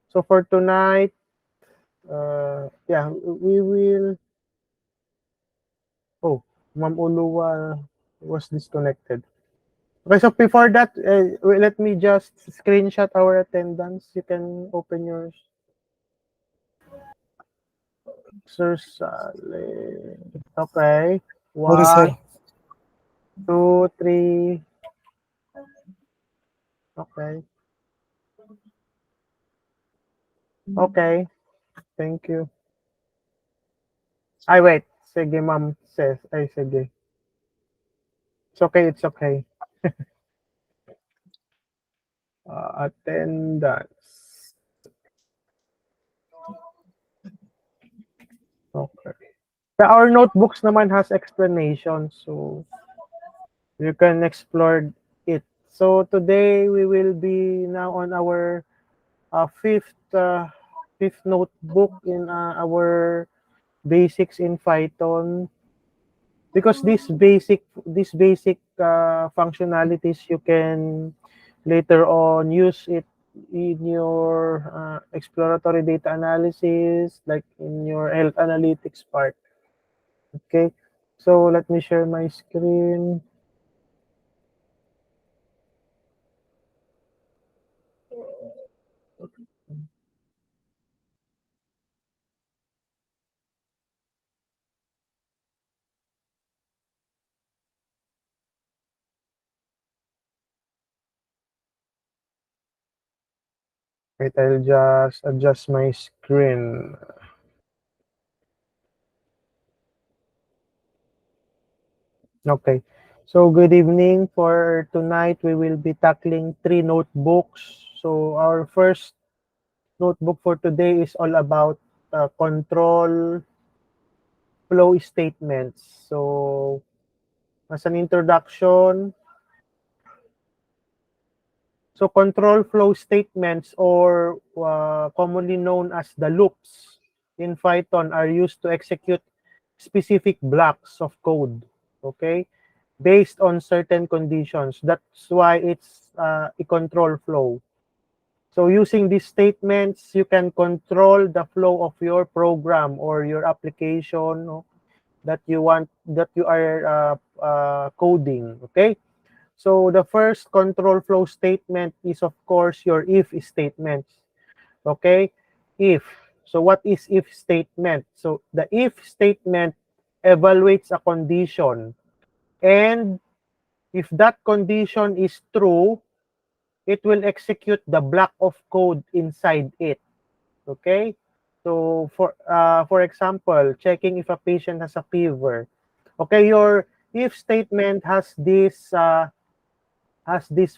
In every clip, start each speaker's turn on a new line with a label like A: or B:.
A: So for tonight, yeah, we will. Oh, Ma'am Uluwa was disconnected. Okay, so before that, let me just screenshot our attendance. You can open yours. Sir Sale. Okay.
B: Sorry, sir.
A: 1, 2, 3. Okay. Okay. Thank you. Ay, wait. Sige, ma'am. Says. Ay, sige. It's okay. It's okay. Attendance. Okay. Our notebooks naman has explanation, so you can explore it. So today we will be now on our fifth notebook in our basics in Python, because these basic functionalities you can later on use it in your exploratory data analysis, like in your health analytics part. Okay, so let me share my screen. Wait, I'll just adjust my screen. Okay. So good evening. For tonight, we will be tackling 3 notebooks. So our first notebook for today is all about control flow statements. So as an introduction, so control flow statements, or commonly known as the loops in Python, are used to execute specific blocks of code. Okay, based on certain conditions. That's why it's a control flow. So using these statements, you can control the flow of your program or your application, no, that you are coding. Okay. So the first control flow statement is, of course, your if statement. Okay. If. So what is if statement? So the if statement evaluates a condition, and if that condition is true, it will execute the block of code inside it. Okay? So for example, checking if a patient has a fever. Okay, your if statement has this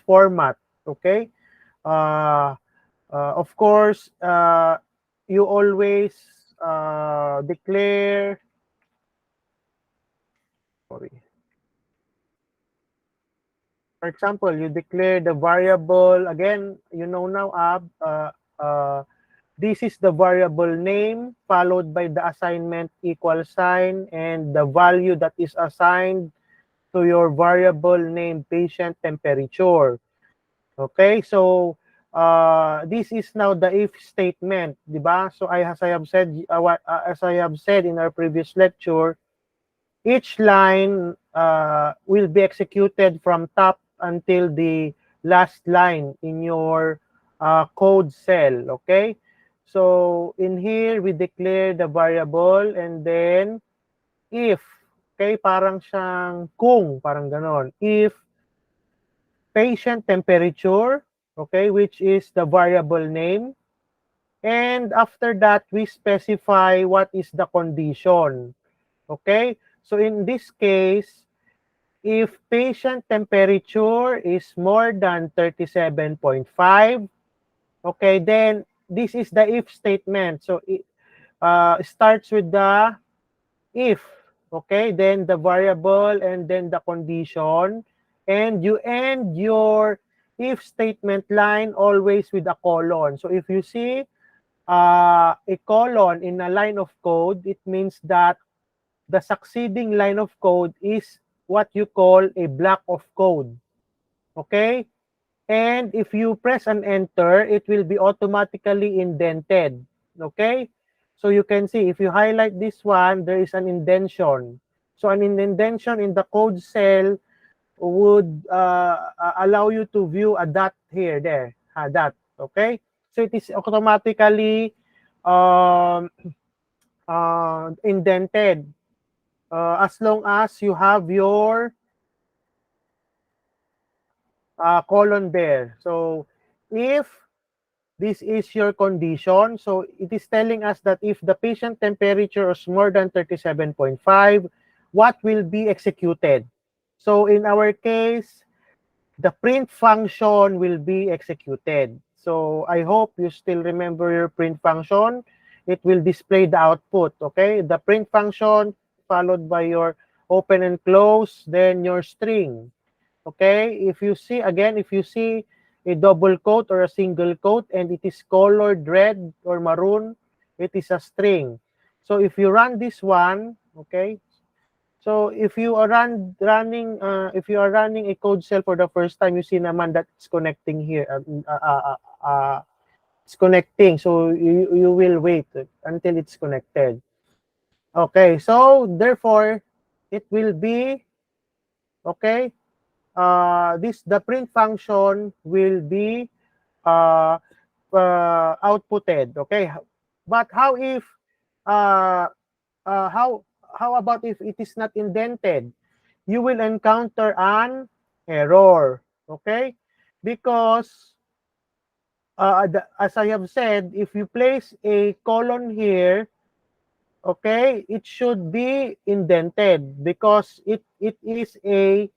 A: format. Okay? Uh, of course, you always declare. Sorry. For example, you declare the variable again. You know now, this is the variable name followed by the assignment equal sign and the value that is assigned to your variable name patient temperature. Okay, so this is now the if statement, di ba? So as I have said, as I have said in our previous lecture, each line will be executed from top until the last line in your code cell. Okay, so in here we declare the variable, and then if, okay, parang siyang kung, parang ganon. If patient temperature, okay, which is the variable name, and after that we specify what is the condition. Okay, so in this case, if patient temperature is more than 37.5, okay, then this is the if statement. So it starts with the if, okay, then the variable, and then the condition, and you end your if statement line always with a colon. So if you see a colon in a line of code, it means that the succeeding line of code is what you call a block of code. Okay? And if you press an enter, it will be automatically indented. Okay? So you can see, if you highlight this one, there is an indentation. So an indentation in the code cell would allow you to view a dot here, there, a dot. Okay? So it is automatically um, indented as long as you have your colon there. So if this is your condition, so it is telling us that if the patient temperature is more than 37.5, what will be executed? So in our case, the print function will be executed. So I hope you still remember your print function. It will display the output, okay? The print function followed by your open and close, then your string. Okay, if you see, again, if you see a double quote or a single quote and it is colored red or maroon, it is a string. So if you run this one, okay, so if you are if you are running a code cell for the first time, you see naman that it's connecting here. It's connecting, so you will wait until it's connected. Okay, so therefore, it will be, okay, the print function will be outputted. Okay, but how if uh, uh, how how about if it is not indented? You will encounter an error. Okay, because as I have said, if you place a colon here, okay, it should be indented because it is a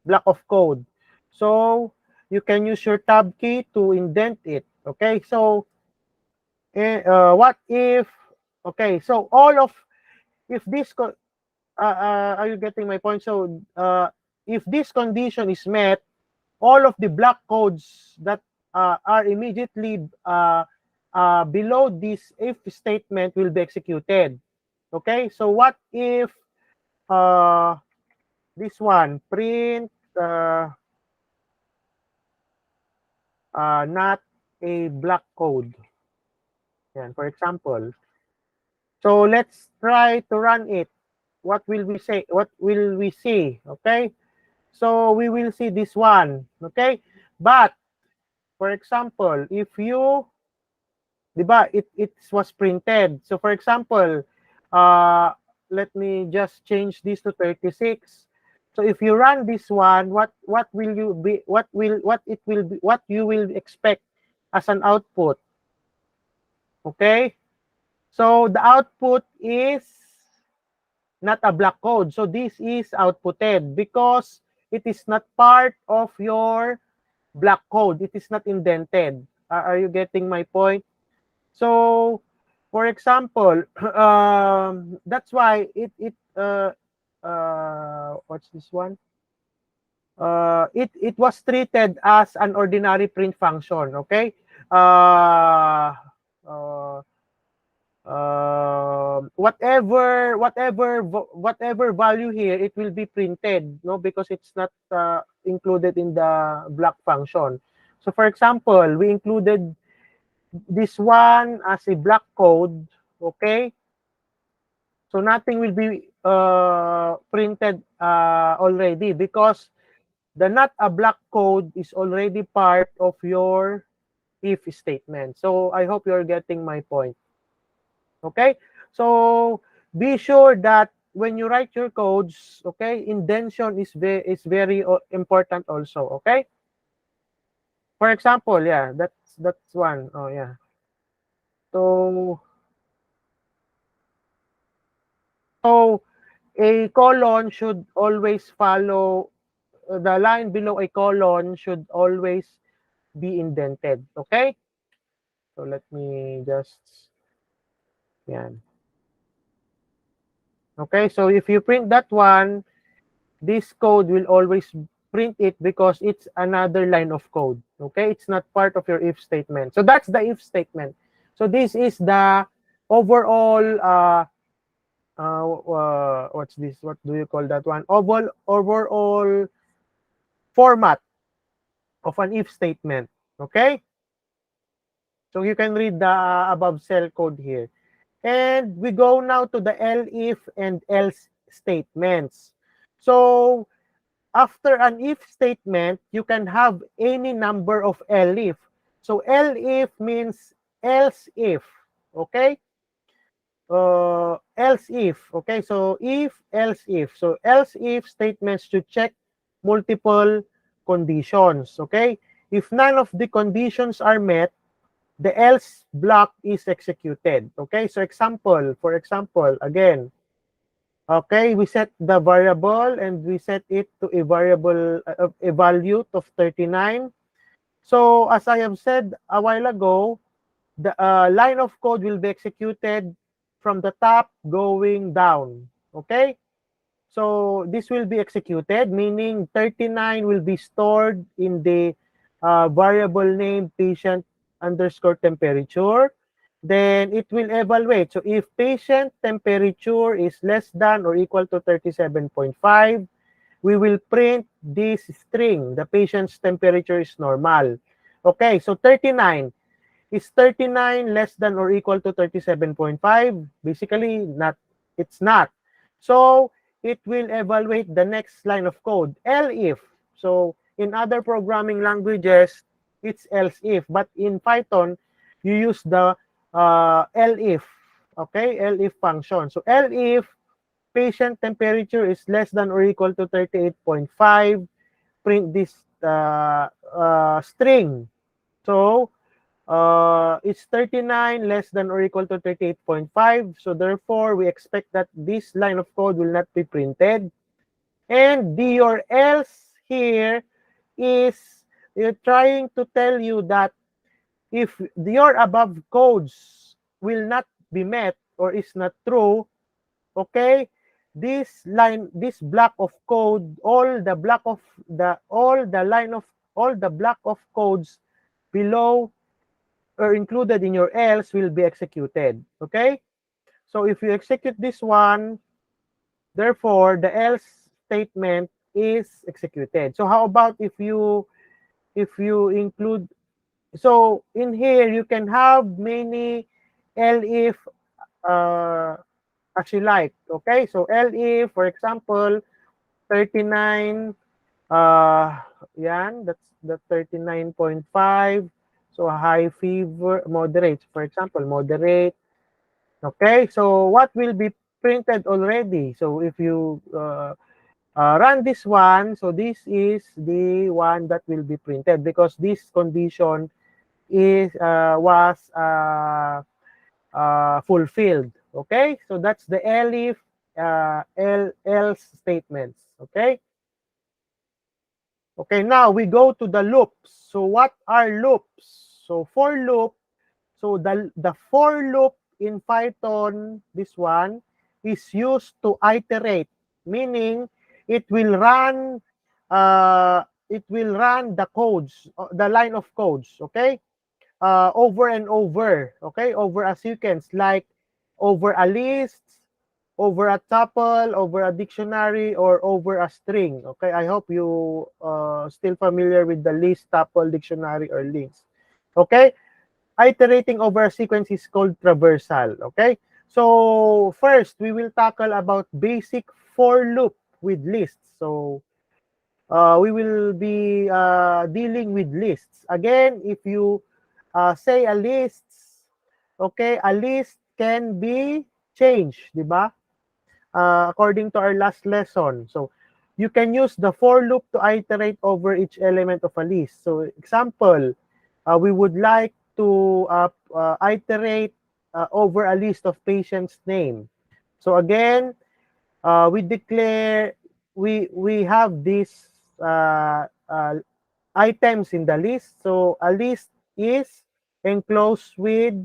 A: block of code. So you can use your tab key to indent it. Okay, so what if, okay, so all of, if this, are you getting my point? So if this condition is met, all of the block codes that are immediately below this if statement will be executed. Okay, so what if this one, print not a block code. Yan, for example. So let's try to run it. What will we say? What will we see? Okay, so we will see this one. Okay, but for example, if you, diba, it was printed. So for example, uh, let me just change this to 36. So if you run this one, what will you be? What it will be? What you will expect as an output? Okay. So the output is not a block code. So this is outputted because it is not part of your block code. It is not indented. Are you getting my point? So, for example, that's why what's this one? It was treated as an ordinary print function. Okay. Uh, uh, whatever value here, it will be printed, no, because it's not included in the block function. So, for example, we included this one as a block code, okay? So nothing will be printed already because the not a block code is already part of your if statement. So I hope you're getting my point. Okay? So be sure that when you write your codes, okay, indentation is very important also, okay? For example, yeah, that's one. Oh yeah. So so a colon should always follow, the line below a colon should always be indented. Okay? So let me just, yan. Okay, so if you print that one, this code will always print it because it's another line of code. Okay? It's not part of your if statement. So that's the if statement. So this is the overall what's this? What do you call that one? Overall format of an if statement. Okay? So you can read the above cell code here. And we go now to the elif and else statements. So after an if statement, you can have any number of elif. So elif means else if. Okay? Else if. Okay? So if, else if. So else if statements should check multiple conditions. Okay? If none of the conditions are met, the else block is executed. Okay, so for example, again, okay, we set the variable and we set it to a variable, a value of 39. So as I have said a while ago, the line of code will be executed from the top going down. Okay, so this will be executed, meaning 39 will be stored in the variable name patient underscore temperature. Then it will evaluate. So if patient temperature is less than or equal to 37.5, we will print this string. The patient's temperature is normal. Okay, so 39. Is 39 less than or equal to 37.5? Basically, not. It's not. So it will evaluate the next line of code, elif. So in other programming languages, it's else if. But in Python, you use the elif. Okay, elif function. So elif patient temperature is less than or equal to 38.5, print this string. So it's 39 less than or equal to 38.5. So therefore, we expect that this line of code will not be printed. And the or else here is trying to tell you that if your above codes will not be met or is not true, okay, this block of code, all the block of codes below or included in your else will be executed. Okay? So if you execute this one, therefore the else statement is executed. So how about if you include, so in here you can have many elif as you like. Okay? So elif, for example, 39 yan, that's the 39.5. So high fever, moderate. For example, moderate. Okay, so what will be printed already? So if you run this one, so this is the one that will be printed because this condition is was fulfilled. Okay, so that's the elif else statements. Okay. Okay, now we go to the loops. So what are loops? So for loop, so the for loop in Python, this one, is used to iterate, meaning it will run the codes, the line of codes, okay, over and over, okay, over a sequence, like over a list, over a tuple, over a dictionary, or over a string. Okay, I hope you still familiar with the list, tuple, dictionary, or links. Okay, iterating over a sequence is called traversal. Okay, so first we will tackle about basic for loop with lists. So we will be dealing with lists. Again, if you say a list, okay, a list can be changed, di ba? According to our last lesson. So you can use the for loop to iterate over each element of a list. So example, we would like to iterate over a list of patients' name. So again, we declare we have these items in the list. So a list is enclosed with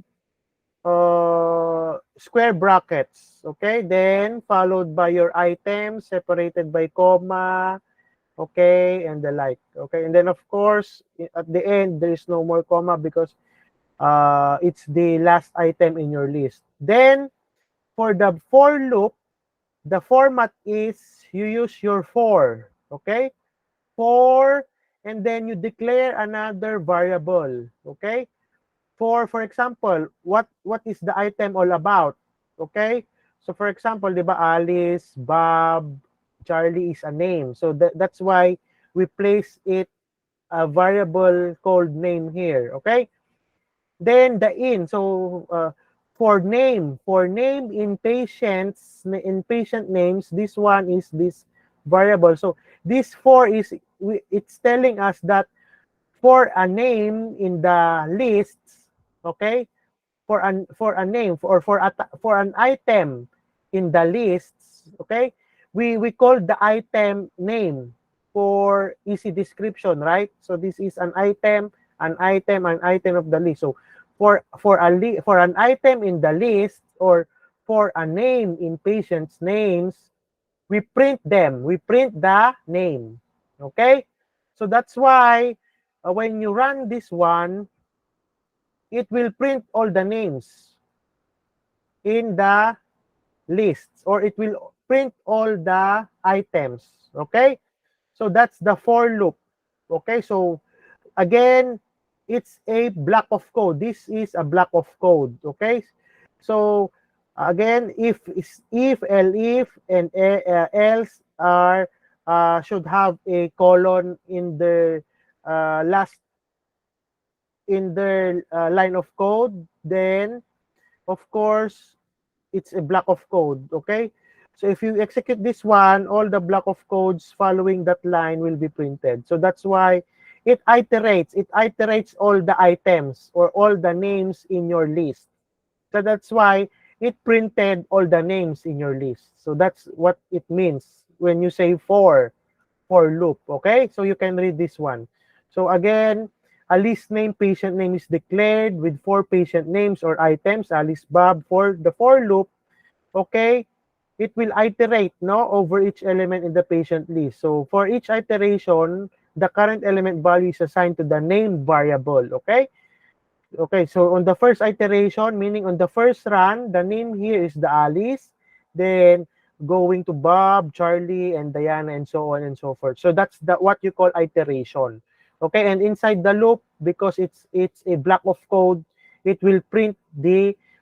A: square brackets, okay, then followed by your items separated by comma, okay, and the like, okay, and then of course at the end there is no more comma because it's the last item in your list. Then for the for loop, the format is you use your for, okay, for and then you declare another variable. Okay? For example, what is the item all about? Okay? So for example, di ba, Alice, Bob, Charlie is a name. So that's why we place it a variable called name here. Okay? Then the in. So for name in patient names, this one is this variable. So this for is it's telling us that for a name in the lists, okay, for a name for an item in the lists, okay, we call the item name for easy description, right? So this is an item, an item of the list. So for an item in the list, or for a name in patient's names, we print them. We print the name. Okay? So that's why when you run this one, it will print all the names in the lists, or it will print all the items. Okay? So that's the for loop. Okay? So again, it's a block of code. This is a block of code. Okay? So again, if, elif, and else are should have a colon in the last in their line of code, then of course it's a block of code. Okay, so if you execute this one, all the block of codes following that line will be printed. So that's why it iterates all the items or all the names in your list. So that's why it printed all the names in your list. So that's what it means when you say for loop. Okay, so you can read this one. So again, a list name, patient name is declared with 4 patient names or items, Alice, Bob. For the for loop, okay, it will iterate over each element in the patient list. So for each iteration, the current element value is assigned to the name variable. Okay. Okay, so on the first iteration, meaning on the first run, the name here is the Alice, then going to Bob, Charlie, and Diana, and so on and so forth. So that's what you call iteration. Okay, and inside the loop, because it's a block of code, it will print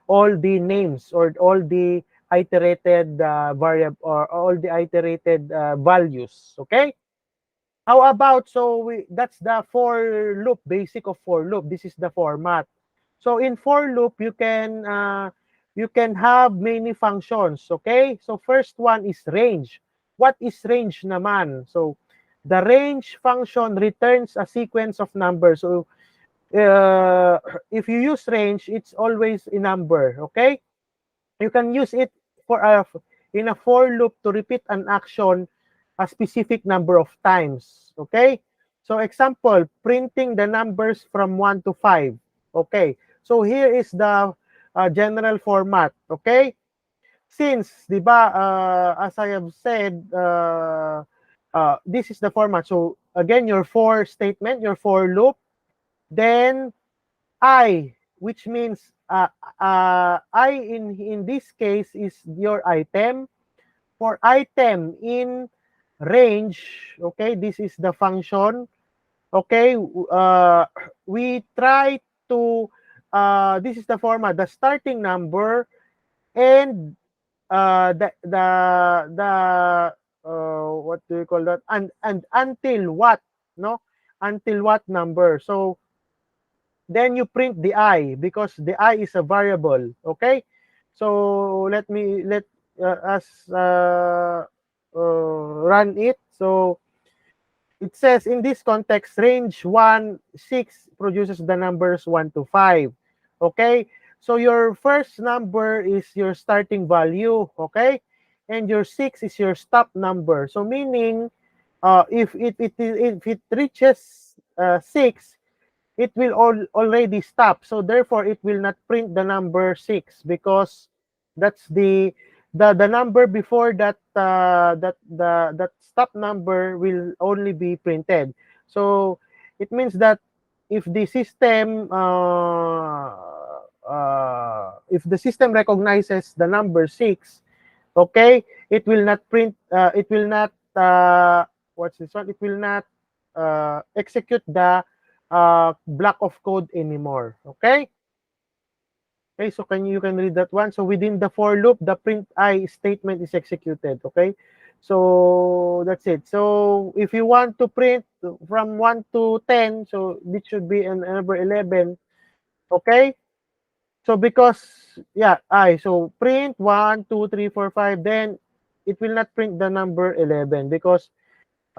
A: all the names or all the iterated variable or all the iterated values. Okay. How about, that's the for loop, basic of for loop. This is the format. So in for loop, you can have many functions, okay? So first one is range. What is range naman? So the range function returns a sequence of numbers. So if you use range, it's always a number, okay? You can use it in a for loop to repeat an action a specific number of times. Okay? So example, printing the numbers from 1 to 5. Okay? So here is the general format. Okay? Since, di ba, as I have said, this is the format. So again, your for statement, your for loop, then which means I in this case is your item. For item in range, okay, this is the function. Okay, we try to this is the format, the starting number and the what do you call that, and until what, no, until what number. So then you print the I, because the I is a variable. Okay, so let us run it. So it says in this context, range 1, 6 produces the numbers 1 to 5. Okay, so your first number is your starting value. Okay, and your 6 is your stop number. So meaning if it reaches 6, it will already stop. So therefore, it will not print the number 6, because that's the number before that that stop number will only be printed. So it means that if the system recognizes the number 6, okay, it will not print. It will not what's this one? It will not execute the block of code anymore. Okay? Okay, so you can read that one. So within the for loop, the print I statement is executed. Okay, so that's it. So if you want to print from 1 to 10, so this should be an number 11. Okay, so because yeah, so print 1, 2, 3, 4, 5. Then it will not print the number 11 because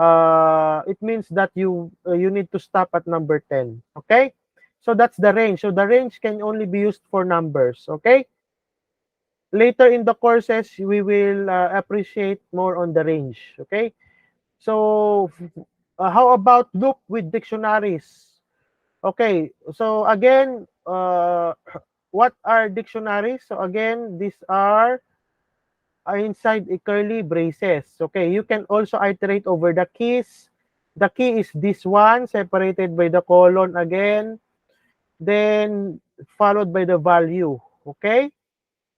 A: it means that you need to stop at number 10. Okay, so that's the range. So the range can only be used for numbers. Okay. Later in the courses, we will appreciate more on the range. Okay. So how about loop with dictionaries? Okay. So again, what are dictionaries? So again, these are inside a curly braces. Okay. You can also iterate over the keys. The key is this one, separated by the colon again, then followed by the value. Okay.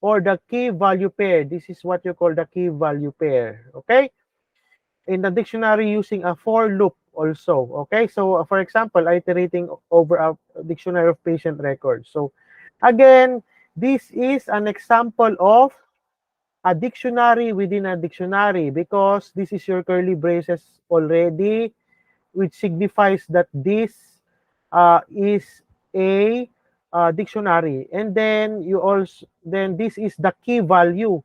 A: Or the key value pair. This is what you call the key value pair. Okay? In the dictionary, using a for loop also. Okay? So, for example, iterating over a dictionary of patient records. So, again, this is an example of a dictionary within a dictionary because this is your curly braces already, which signifies that this is a dictionary. And then this is the key value.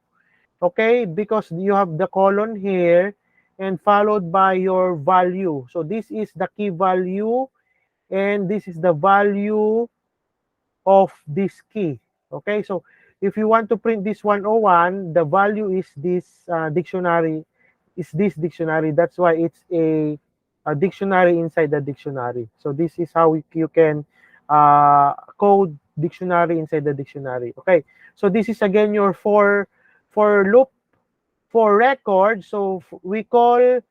A: Okay, because you have the colon here and followed by your value. So this is the key value and this is the value of this key. Okay, so if you want to print this 101, the value is this dictionary, That's why it's a dictionary inside the dictionary. So this is how you can code dictionary inside the dictionary. Okay, so this is again your for loop for record. So we call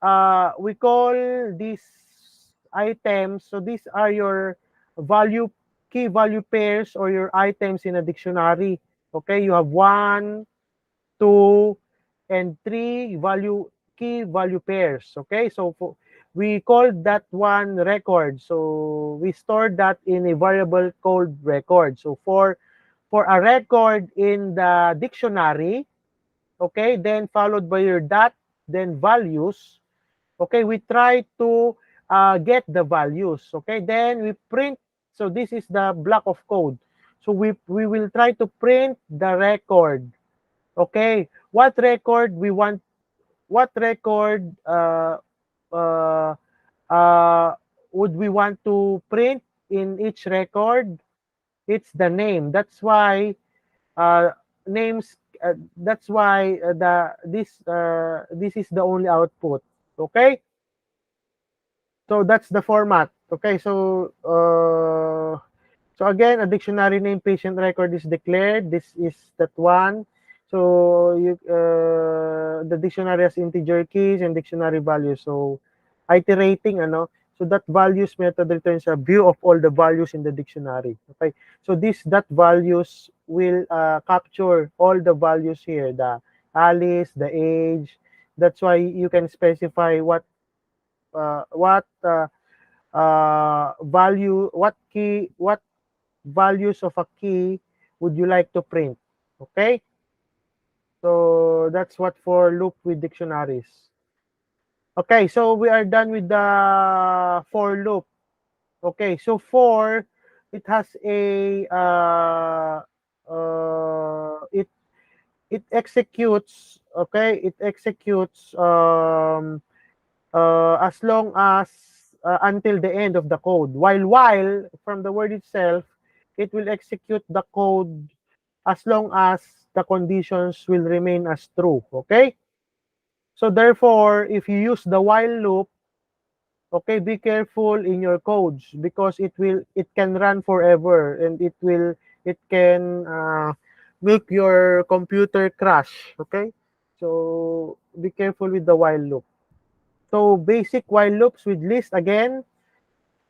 A: these items. So these are your value key value pairs or your items in a dictionary. Okay, you have 1, 2, and 3 key value pairs. Okay, so we call that one record. So we store that in a variable called record. So for a record in the dictionary, okay, then followed by your dot, then values. Okay, we try to get the values. Okay, then we print. So this is the block of code. So we will try to print the record. Okay, what record we want? What record uh, uh, would we want to print in each record? It's the name. That's why uh, names. That's why this is the only output. Okay. So that's the format. Okay, so again, a dictionary name patient record is declared. This is that one. So the dictionary has integer keys and dictionary values. So iterating, so that values method returns a view of all the values in the dictionary. Okay, so that values will capture all the values here, the Alice, the age. That's why you can specify what what values of a key would you like to print. Okay, so that's what for loop with dictionaries. Okay, so we are done with the for loop. Okay, so for it has a it executes. Okay, it executes as long as until the end of the code. While from the word itself, it will execute the code as long as the conditions will remain as true. Okay? So therefore, if you use the while loop, okay, be careful in your codes because it can run forever and it can make your computer crash. Okay? So be careful with the while loop. So basic while loops with list again.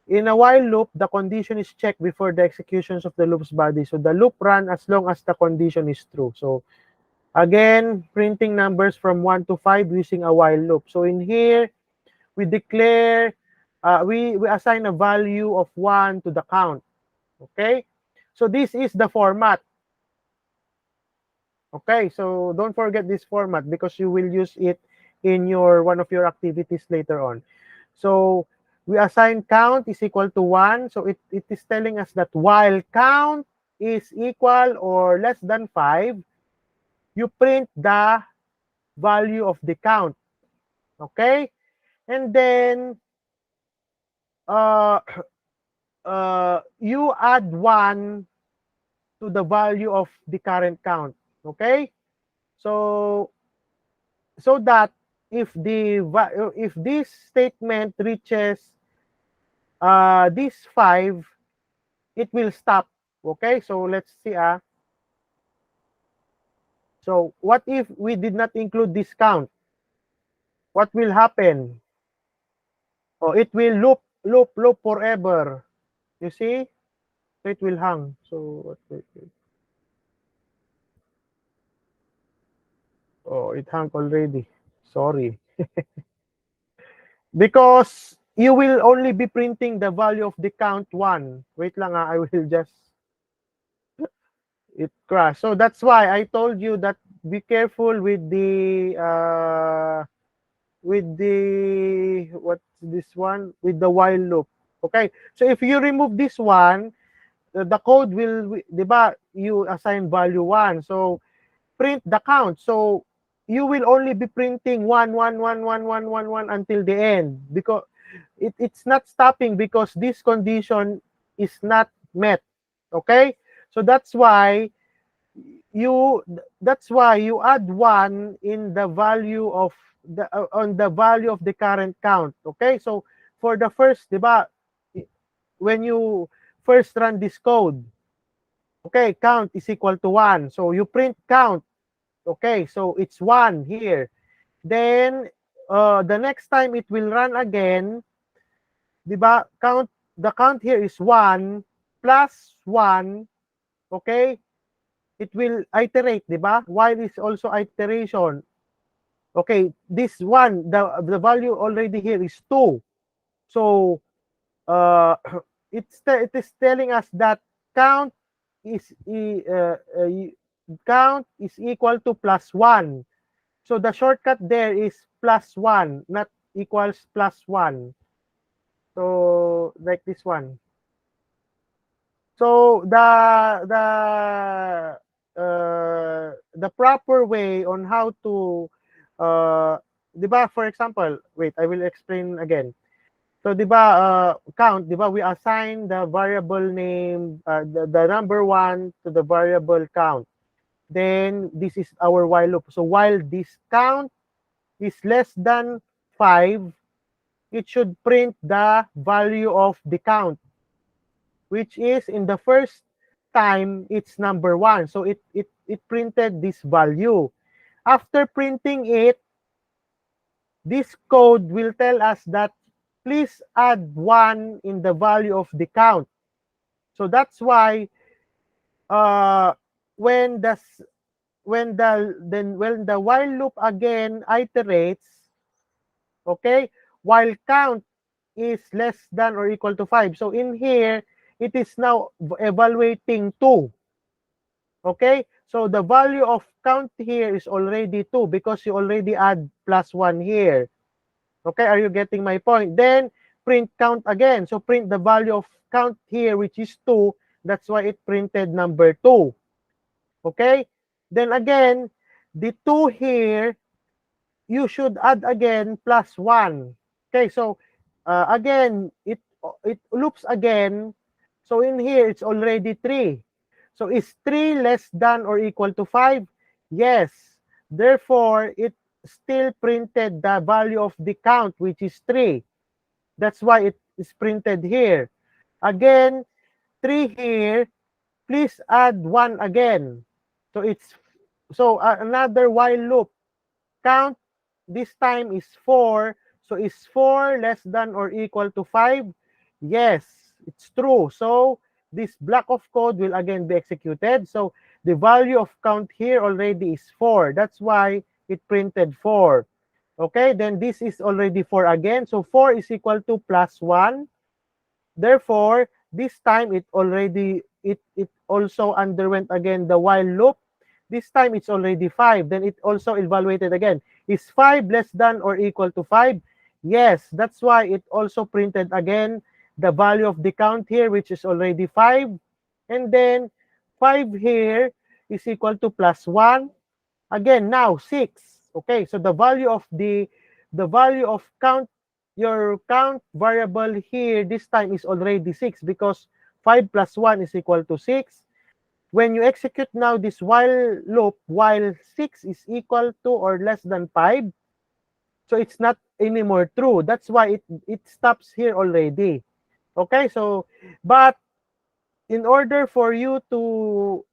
A: In a while loop, the condition is checked before the executions of the loop's body. So the loop run as long as the condition is true. So again, printing numbers from 1 to 5 using a while loop. So in here, we declare we assign a value of 1 to the count. Okay? So this is the format. Okay, so don't forget this format because you will use it in your one of your activities later on. So we assign count is equal to 1. So it is telling us that while count is equal or less than 5, you print the value of the count. Okay? And then uh, you add 1 to the value of the current count. Okay? So that if this statement reaches this 5, it will stop. Okay, so let's see. So what if we did not include this count? What will happen? Oh, it will loop forever. You see? So it will hang. So oh, it hung already. Sorry. Because you will only be printing the value of the count 1. Wait lang, I will just it crashed. So that's why I told you that be careful with the what's this one, with the while loop. Okay, so if you remove this one, the code will, diba, you assign value 1, so print the count. So you will only be printing 1 1 1 1 1 1 1 until the end, because it's not stopping because this condition is not met. Okay, so that's why you add 1 in the value of the on the value of the current count. Okay, so for the first, diba, when you first run this code, okay, count is equal to 1, so you print count. Okay, so it's 1 here. Then the next time it will run again, diba, the count here is 1 plus 1. Okay, it will iterate, diba? While is also iteration. Okay, this one, the value already here is 2. So uh, it is telling us that count is count is equal to plus 1. So the shortcut there is plus 1, not equals plus 1. So like this one. So the proper way on how to diba, for example, wait, I will explain again. So diba, count, diba, we assign the variable name, the number 1 to the variable count. Then this is our while loop. So while this count is less than 5, it should print the value of the count, which is in the first time it's number 1. So it printed this value. After printing it, this code will tell us that please add 1 in the value of the count. So that's why when the while loop again iterates, okay, while count is less than or equal to 5. So in here, it is now evaluating 2. Okay, so the value of count here is already 2 because you already add plus 1 here. Okay, are you getting my point? Then print count again. So print the value of count here, which is 2. That's why it printed number 2. Okay, then again, the 2 here, you should add again plus 1. Okay, so again, it loops again. So in here, it's already 3. So is 3 less than or equal to 5? Yes. Therefore, it still printed the value of the count, which is 3. That's why it is printed here. Again, 3 here, please add 1 again. So another while loop. Count this time is 4. So is 4 less than or equal to 5? Yes, it's true. So this block of code will again be executed. So the value of count here already is 4. That's why it printed 4. Okay, then this is already 4 again. So 4 is equal to plus 1. Therefore, this time it also underwent again the while loop. This time it's already 5. Then it also evaluated again. Is 5 less than or equal to 5? Yes, that's why it also printed again the value of the count here, which is already 5. And then 5 here is equal to plus 1. Again, now 6. Okay, so the value of count, your count variable here this time is already 6 because 5 plus 1 is equal to 6. When you execute now this while loop, while 6 is equal to or less than 5, so it's not anymore true. That's why it stops here already. Okay, so but in order for you to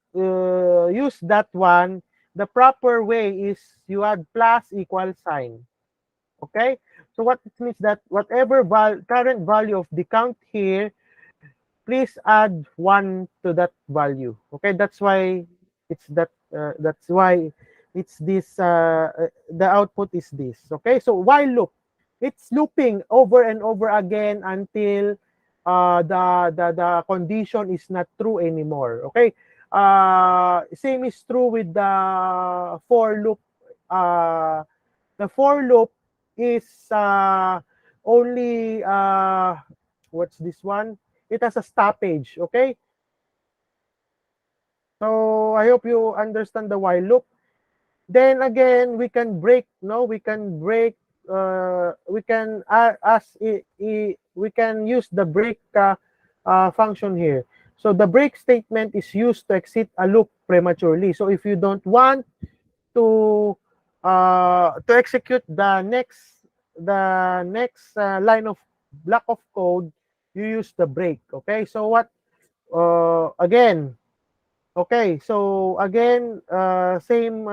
A: use that one, the proper way is you add plus equal sign. Okay, so what it means that whatever current value of the count here, please add 1 to that value. Okay, that's why it's that. That's why it's this. The output is this. Okay, so while loop, it's looping over and over again until the condition is not true anymore. Okay, same is true with the for loop. The for loop is only what's this one? It has a stoppage. Okay, so I hope you understand the while loop. Then again, we can break. No, we can break. We can we can use the break function here. So the break statement is used to exit a loop prematurely. So if you don't want to execute the next line of block of code, you use the break. Okay, so what again, okay, so again, same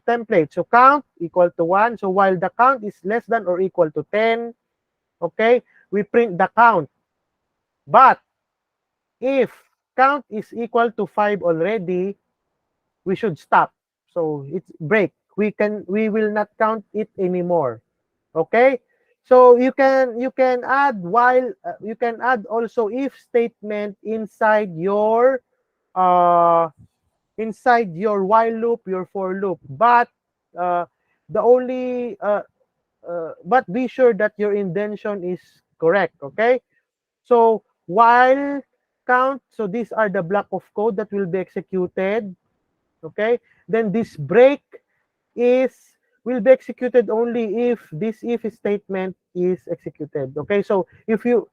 A: template. So count equal to 1. So while the count is less than or equal to 10, okay, we print the count. But if count is equal to 5 already, we should stop. So it's break. We will not count it anymore. Okay? So you can add while you can add also if statement uh inside your while loop, your for loop. But uh the only but be sure that your indentation is correct. Okay? So while count, so these are the block of code that will be executed. Okay, then this break is will be executed only if this if statement is executed. Okay, so if you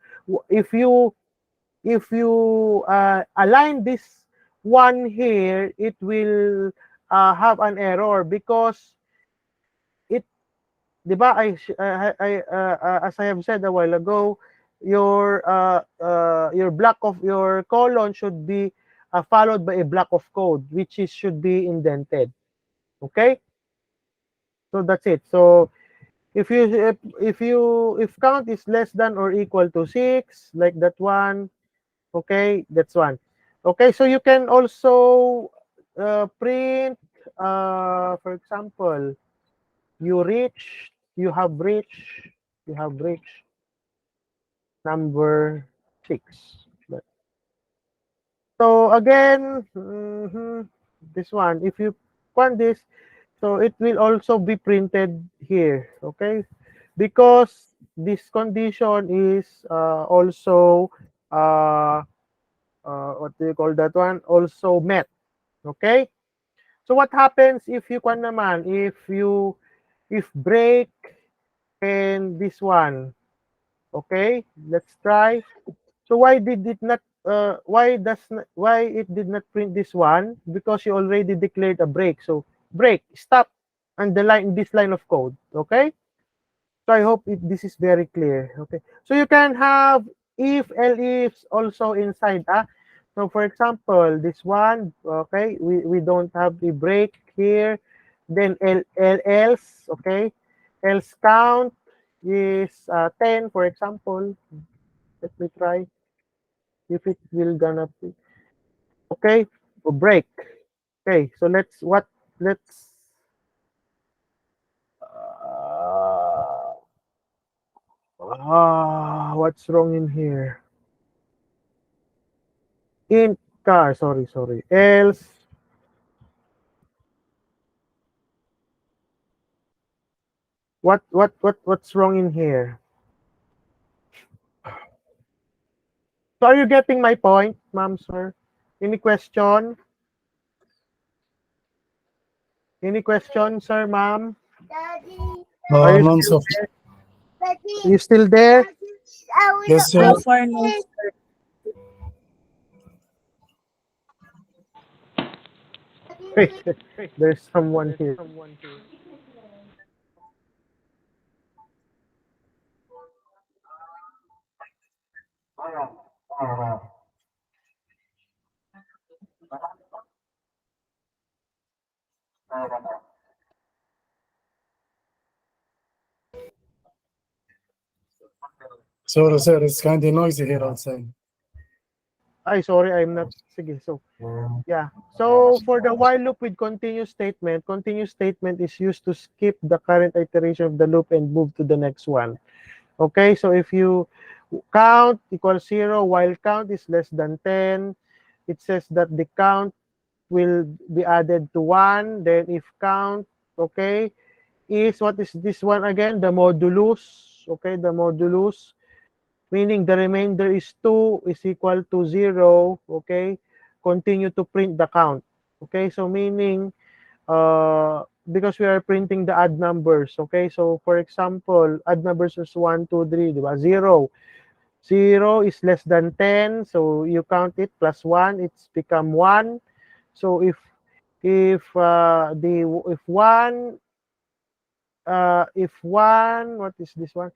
A: align this one here, it will have an error because it, di ba, as I have said a while ago, your block of your colon should be followed by a block of code which is should be indented. Okay, so that's it. So if count is less than or equal to 6, like that one, okay, that's one. Okay, so you can also print, for example, you have reached number 6. So again, this one, if you want this, so it will also be printed here, okay? Because this condition is also what do you call that one? Also met, okay? So what happens if you can naman, if break and this one, okay? Let's try. So why it did not print this one? Because you already declared a break. So break, stop, and this line of code. Okay. So I hope this is very clear. Okay. So you can have if else also inside. So for example, this one. Okay. We don't have the break here. Then else. Okay. Else count is 10, for example. Let me try if it will gonna be okay. Break. Okay, so let's What's wrong in here? Int car, sorry. Else, what's wrong in here? So are you getting my point, ma'am, sir? Any question? Any question, sir, ma'am? Are you
B: None,
A: still
B: sir.
A: there? You still there?
B: Yes, sir.
C: So far, no.
A: Wait, there's someone here.
B: Sorry, sir. It's kind of noisy here outside.
A: Ay, sorry, I'm not. Sige, so, yeah. So, for the while loop with continuous statement is used to skip the current iteration of the loop and move to the next one. Okay, so if you count equals 0, while count is less than 10, it says that the count will be added to 1. Then if count, okay, is, what is this one again? The modulus. Okay, the modulus, meaning the remainder is 2 is equal to 0. Okay, continue to print the count. Okay, so meaning, because we are printing the odd numbers. Okay, so for example, odd numbers is 1, 2, 3, di ba? 0. 0 is less than 10, so you count it plus 1, it's become 1. So if one, what is this one?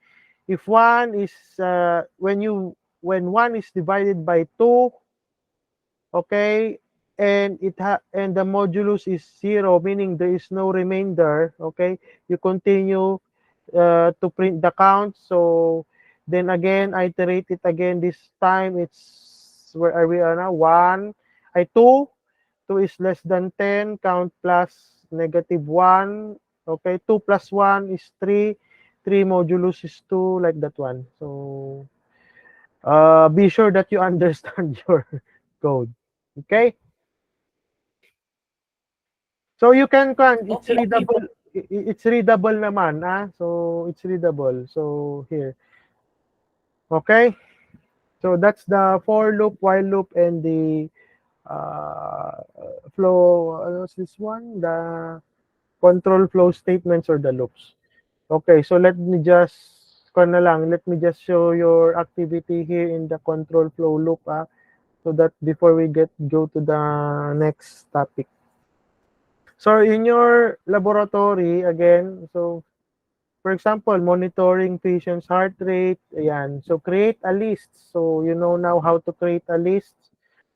A: If one is when one is divided by 2, okay, and and the modulus is 0, meaning there is no remainder, okay, you continue to print the count. So then again, iterate it again. This time it's, where are we now? 1, 2. 2 is less than 10, count plus negative 1. Okay, 2 plus 1 is 3. 3 modulus is 2, like that one. So, be sure that you understand your code. Okay? So you can it's
C: Okay.
A: readable. It's readable naman, ah. So it's readable. So here. Okay? So that's the for loop, while loop, and the uh, flow. What's this one? The control flow statements or the loops. Okay, so let me just let me just show your activity here in the control flow loop, so that before we go to the next topic. So in your laboratory again, so for example, monitoring patient's heart rate, ayan. So create a list. So you know now how to create a list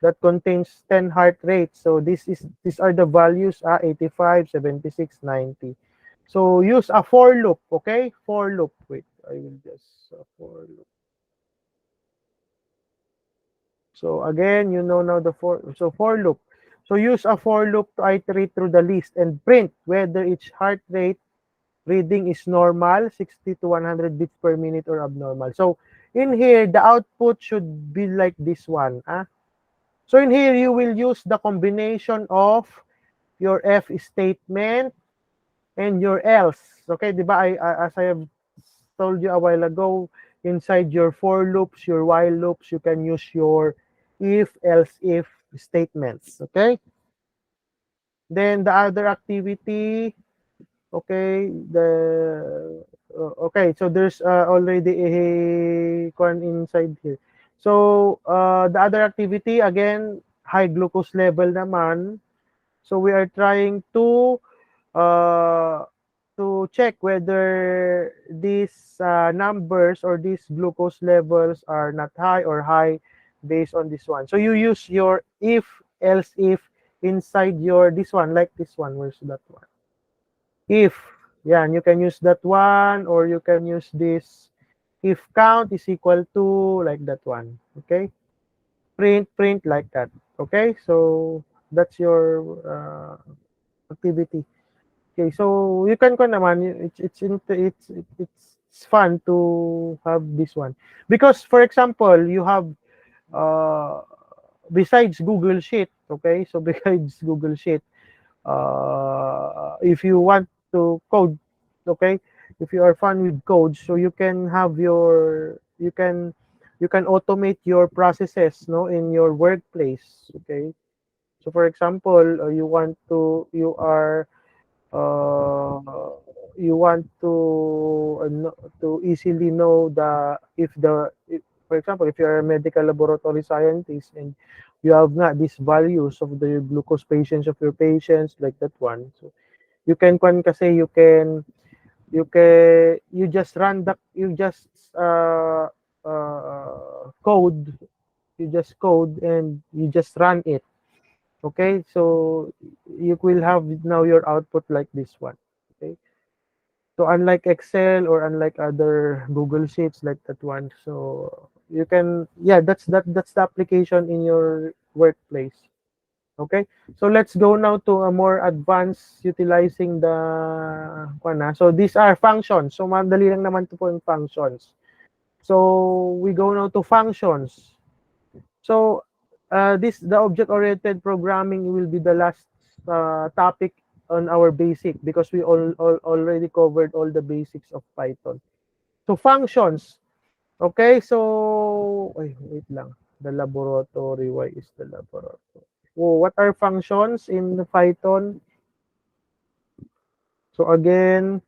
A: that contains 10 heart rates. So these are the values, 85, 76, 90. So use a for loop, okay? For loop. Wait, I will just for loop. So again, you know now the for loop. So use a for loop to iterate through the list and print whether each heart rate reading is normal, 60 to 100 beats per minute, or abnormal. So in here, the output should be like this one. So in here, you will use the combination of your if statement and your else. Okay, di ba? As I have told you a while ago, inside your for loops, your while loops, you can use your if, else, if statements. Okay? Then the other activity, okay, okay, so there's already a corn inside here. So the other activity, again, high glucose level naman. So we are trying uh, to check whether these numbers or these glucose levels are not high or high based on this one. So you use your if, else, if inside your this one, like this one. Where's that one? If, yeah, and you can use that one, or you can use this if count is equal to, like that one. Okay, print like that. Okay, so that's your activity. Okay, so you can naman, it's it's fun to have this one. Because, for example, you have, besides Google Sheet, okay? So, besides Google Sheet, if you want to code, okay? If you are fun with code, so you can have your, you can automate your processes, no, in your workplace, okay? So, for example, you want to, uh, you want to, to easily know the, for example, if you're a medical laboratory scientist and you have not these values of the glucose patients of your patients, like that one, so you can kasi you just run the, you just code, you just code and you just run it. Okay, so you will have now your output like this one. Okay, so unlike Excel or unlike other Google Sheets like that one, so you can, yeah, that's the application in your workplace. Okay, so let's go now to a more advanced utilizing the so these are functions. So madali lang naman to po yung functions. So we go now to functions. So the object-oriented programming will be the last topic on our basic, because we already covered all the basics of Python. So functions. Okay, so wait lang. The laboratory, why is the laboratory? Oh, what are functions in the Python? So again,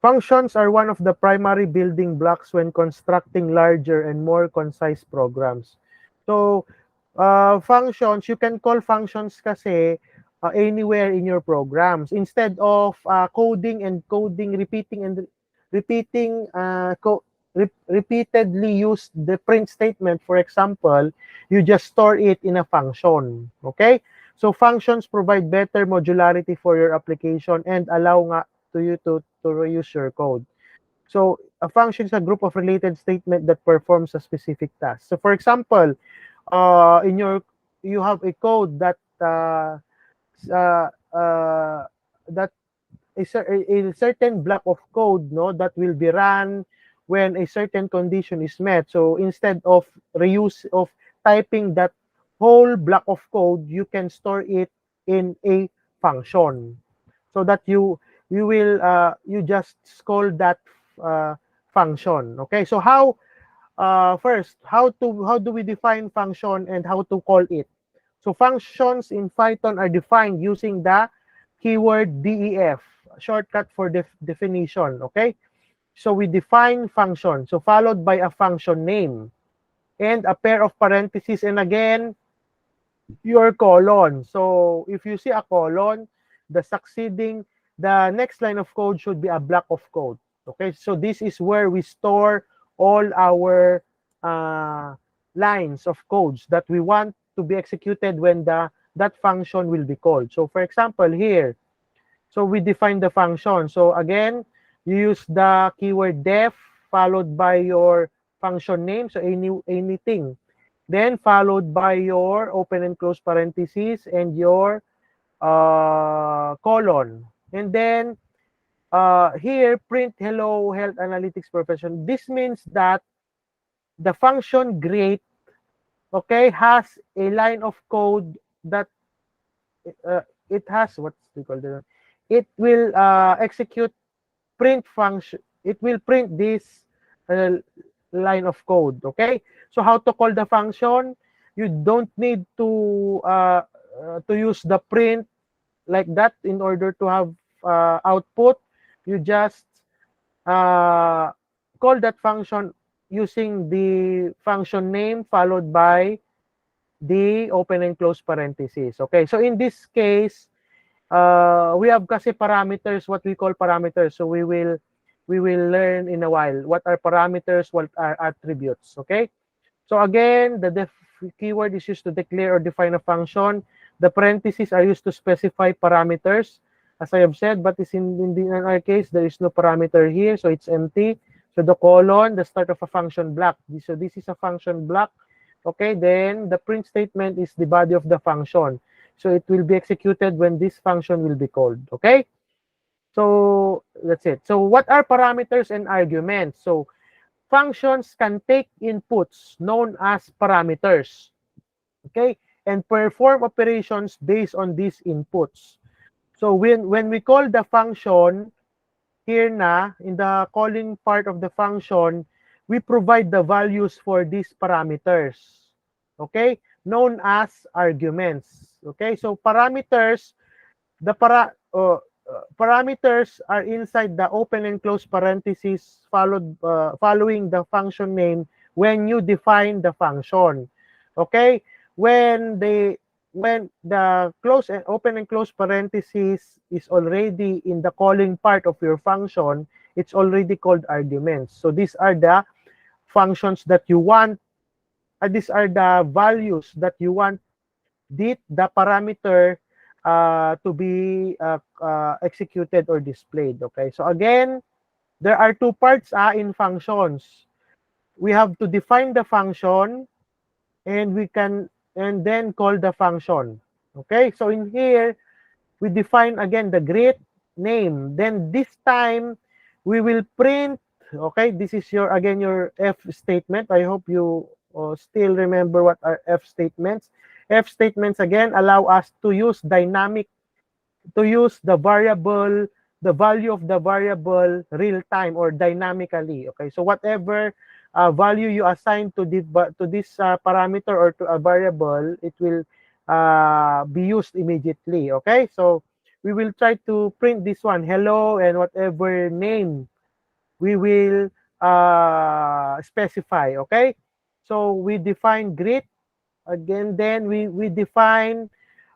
A: functions are one of the primary building blocks when constructing larger and more concise programs. So, functions, you can call functions kasi anywhere in your programs. Instead of coding and coding, repeating and repeating, repeatedly use the print statement, for example, you just store it in a function. Okay? So, functions provide better modularity for your application and allow nga to you to reuse your code. So a function is a group of related statement that performs a specific task. So for example, in your, you have a code that that is a certain block of code, no, that will be run when a certain condition is met. So instead of reuse of typing that whole block of code, you can store it in a function, so that you will you just call that function. Okay, so how first, how do we define function and how to call it? So functions in Python are defined using the keyword def, shortcut for definition. Okay, so we define function, so followed by a function name and a pair of parentheses, and again your colon. So if you see a colon, the next line of code should be a block of code. Okay, so this is where we store all our lines of codes that we want to be executed when that function will be called. So for example, here, so we define the function. So again, you use the keyword def followed by your function name, so anything. Then followed by your open and close parentheses and your colon. And then here, print hello health analytics profession. This means that the function great, okay, has a line of code that it has, what's it called? It will execute print function. It will print this line of code. Okay, so how to call the function? You don't need to use the print like that in order to have output. You just call that function using the function name followed by the open and close parentheses. Okay, so in this case, we have kasi parameters, what we call parameters. So we will learn in a while what are parameters, what are attributes. Okay, so again, the keyword is used to declare or define a function. The parentheses are used to specify parameters, as I have said, but in our case, there is no parameter here, so it's empty. So the colon, the start of a function block. So this is a function block. Okay, then the print statement is the body of the function. So it will be executed when this function will be called. Okay? So that's it. So what are parameters and arguments? So functions can take inputs known as parameters, okay, and perform operations based on these inputs. So when we call the function here na, in the calling part of the function, we provide the values for these parameters, okay, known as arguments. Okay, so parameters, parameters are inside the open and close parentheses following the function name when you define the function. Okay, when the close and open and close parentheses is already in the calling part of your function, it's already called arguments. So these are the functions that you want, these are the values that you want the parameter to be executed or displayed. Okay, so again, there are two parts in functions. We have to define the function, and then call the function. Okay, so in here we define again the greet name. Then this time we will print. Okay, this is your F statement. I hope you still remember what are F statements. F statements again allow us to use the variable, the value of the variable real time or dynamically. Okay, so whatever value you assign to this parameter or to a variable, it will be used immediately. Okay, so we will try to print this one, hello, and whatever name we will specify. Okay, so we define greet again, then we define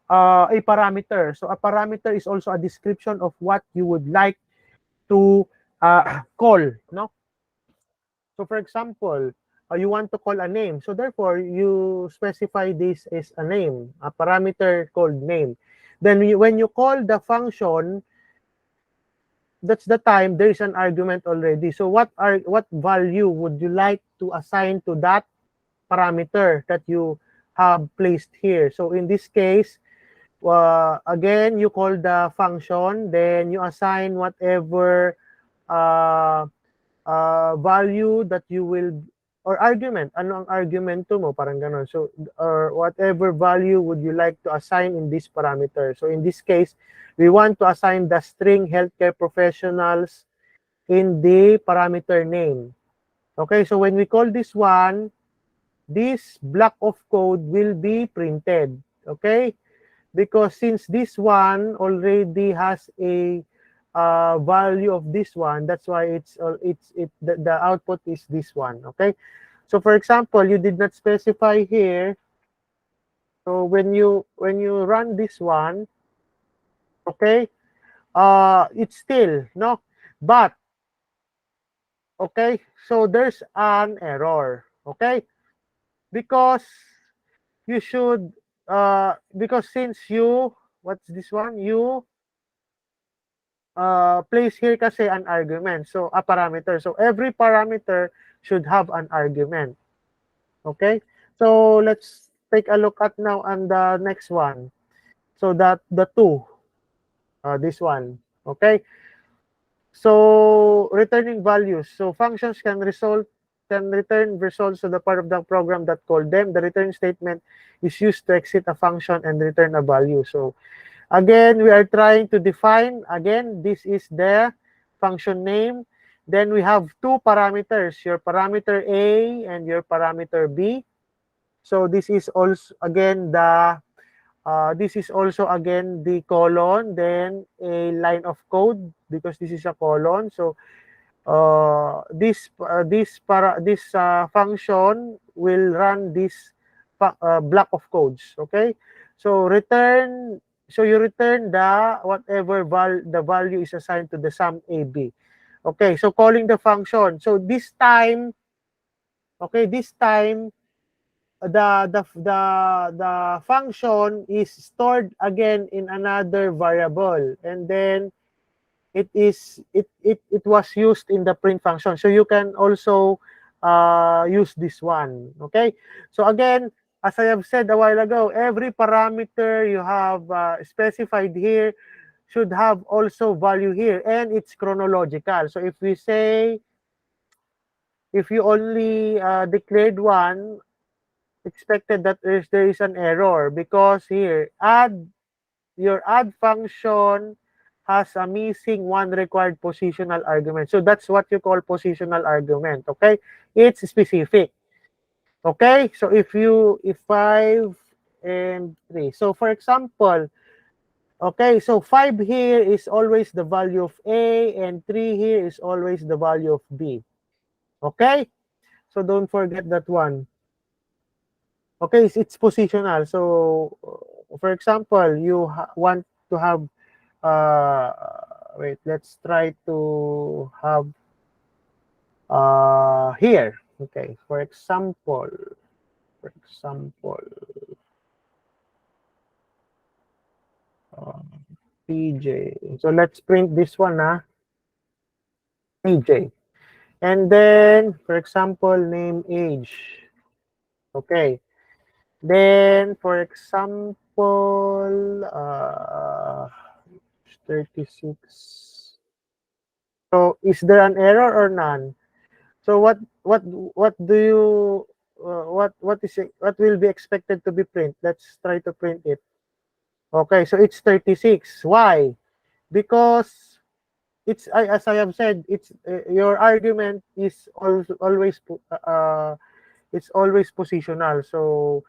A: a parameter. So a parameter is also a description of what you would like to call, no? So for example, you want to call a name. So therefore, you specify this as a name, a parameter called name. Then when you call the function, that's the time there is an argument already. So what value would you like to assign to that parameter that you have placed here? So in this case, again, you call the function, then you assign whatever value that you will, or argument, ano ang argumento mo, parang ganon. So, or whatever value would you like to assign in this parameter. So in this case, we want to assign the string healthcare professionals in the parameter name. Okay, so when we call this one, this block of code will be printed. Okay, because since this one already has a value of this one, that's why the output is this one. Okay, so for example, you did not specify here, so when you run this one, okay, it's still no, but okay, so there's an error. Okay, because you should because since you, what's this one, you place here kasi an argument, so a parameter, so every parameter should have an argument. Okay, so let's take a look at now on the next one. So that the two, this one. Okay, so returning values, so functions can return results to the part of the program that called them. The return statement is used to exit a function and return a value. So again, we are trying to define, again, this is the function name. Then we have two parameters, your parameter A and your parameter B. So this is also again the colon, then a line of code because this is a colon. So this function will run this block of codes. Okay, so you return the whatever the value is assigned to the sum AB. Okay, so calling the function. So this time, okay, the function is stored again in another variable, and then it was used in the print function. So you can also use this one. Okay, so again, as I have said a while ago, every parameter you have specified here, should have also value here, and it's chronological. So if we say, if you only declared one, expected that there is an error, because here your add function has a missing one required positional argument. So that's what you call positional argument. Okay, it's specific. Okay, so if 5 and 3, so for example, okay, so 5 here is always the value of A, and 3 here is always the value of B. Okay, so don't forget that one. Okay, it's positional. So for example, you want to have wait, let's try to have here. Okay, for example, for example, uh, PJ. So let's print this one, PJ. And then, for example, name, age. Okay. Then, for example, 36. So, is there an error or none? So, what do you, what is it, what will be expected to be print? Let's try to print it. Okay, so it's 36. Why? Because as I have said, it's your argument is always it's always positional. So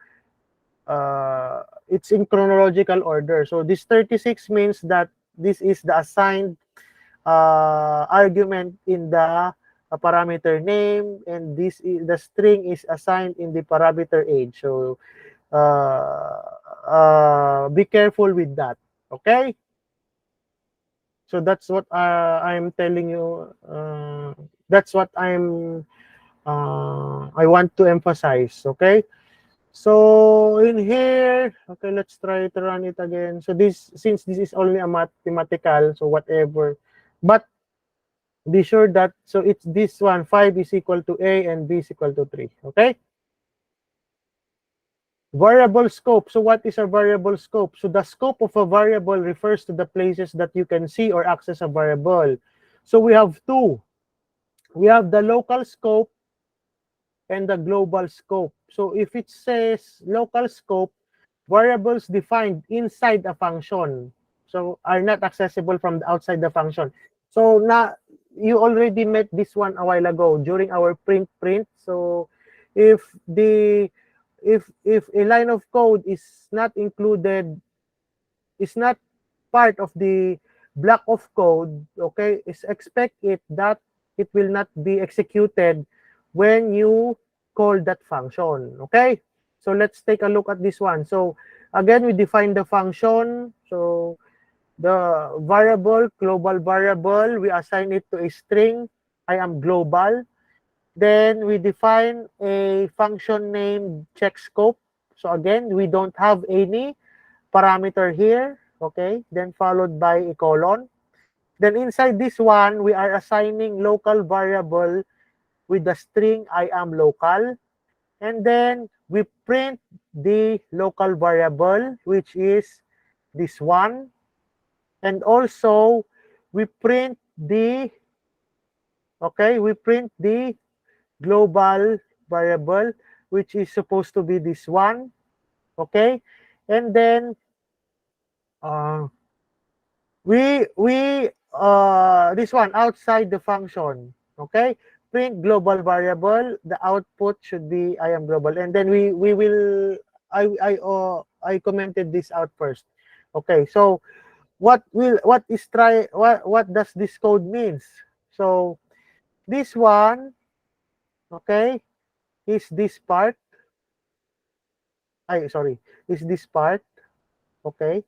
A: it's in chronological order. So this 36 means that this is the assigned argument in the parameter name, and the string is assigned in the parameter age. So be careful with that. Okay. So that's what I'm telling you. That's what I want to emphasize. Okay. So in here, okay, let's try to run it again. So since this is only a mathematical, so whatever, but be sure that, so it's this one, 5 is equal to A and B is equal to 3. Okay. Variable scope. So what is a variable scope? So the scope of a variable refers to the places that you can see or access a variable. So we have two. We have the local scope and the global scope. So if it says local scope, variables defined inside a function, so are not accessible from the outside the function. So now you already met this one a while ago during our print. So if the if a line of code is not included, is not part of the block of code, okay, is expect it that it will not be executed when you call that function. Okay, so let's take a look at this one. So again, we define the function. So the variable, global variable, we assign it to a string. I am global. Then we define a function named check scope. So again, we don't have any parameter here. Okay, then followed by a colon. Then inside this one, we are assigning local variable with the string I am local. And then we print the local variable, which is this one. And also, we print the, okay, we print the global variable, which is supposed to be this one. Okay. And then, this one outside the function. Okay, print global variable, the output should be I am global, and then we will I commented this out first. Okay, so what does this code means? So this one, okay, is this part, is this part. Okay,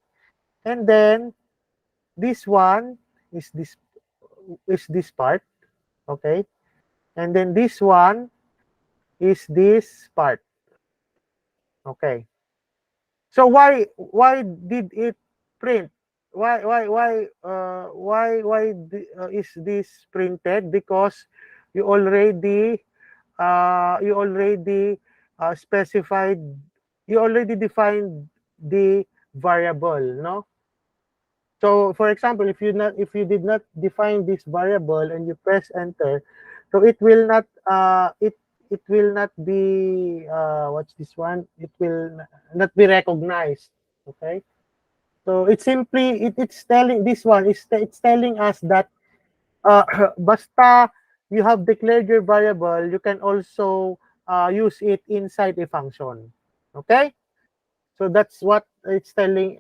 A: and then this one is this part. Okay, and then this one is this part. Okay, so why did it print? Why is this printed? Because you already specified, you already defined the variable, no? So for example, if you did not define this variable and you press enter, so it will not it will not be what's this one? It will not be recognized. Okay. So it's simply it's telling this one is it's telling us that basta you have declared your variable, you can also use it inside a function. Okay? So that's what it's telling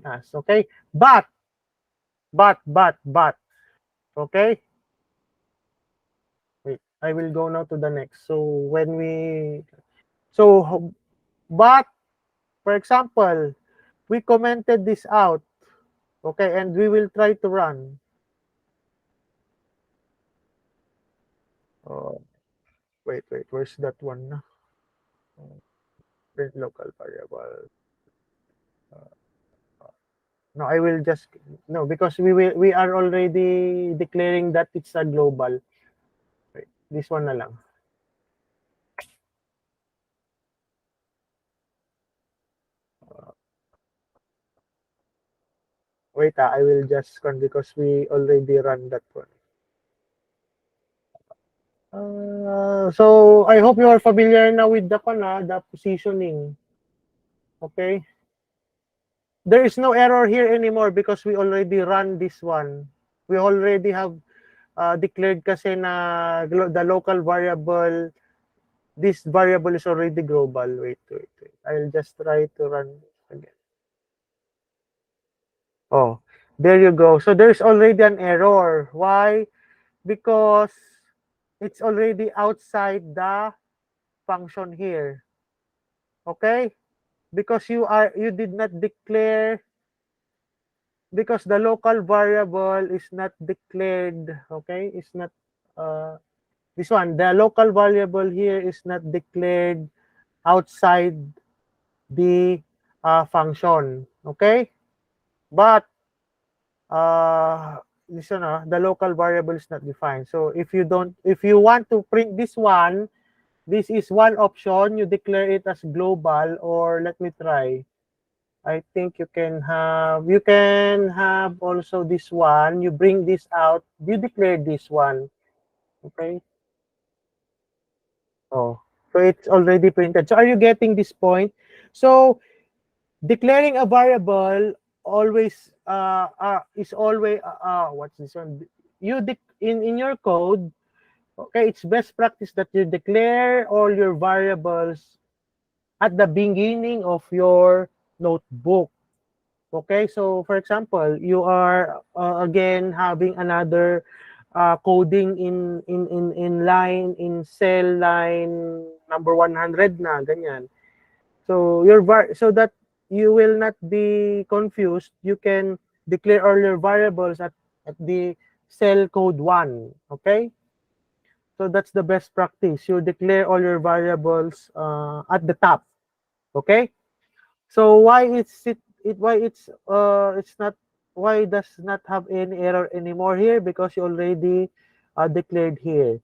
A: us, okay? But okay? Wait, I will go now to the next. So when we so but for example, we commented this out, okay? And we will try to run. Oh, wait, where's that one? Print local variable. No, I will just no because we are already declaring that it's a global. Wait, this one na lang. Wait, I will just because we already run that one. So I hope you are familiar now with the positioning. Okay. There is no error here anymore because we already run this one. We already have declared kasi na the local variable, this variable is already global. Wait. I'll just try to run again. Oh, there you go. So there's already an error. Why? Because it's already outside the function here. Okay? Because you did not declare because the local variable is not declared, okay? It's not this one. The local variable here is not declared outside the function, okay? But this one, the local variable is not defined. So if you want to print this one, this is one option. You declare it as global, or let me try. I think you can have also this one. You bring this out. You declare this one. Okay. Oh, so it's already printed. So are you getting this point? So declaring a variable always is always what's this one? In your code. Okay, it's best practice that you declare all your variables at the beginning of your notebook. Okay, so for example, you are again having another coding in cell line number 100 na ganyan. So so that you will not be confused, you can declare all your variables at the cell code 1. Okay? So that's the best practice. You declare all your variables at the top. Okay? So it's not why does not have any error anymore here because you already declared here.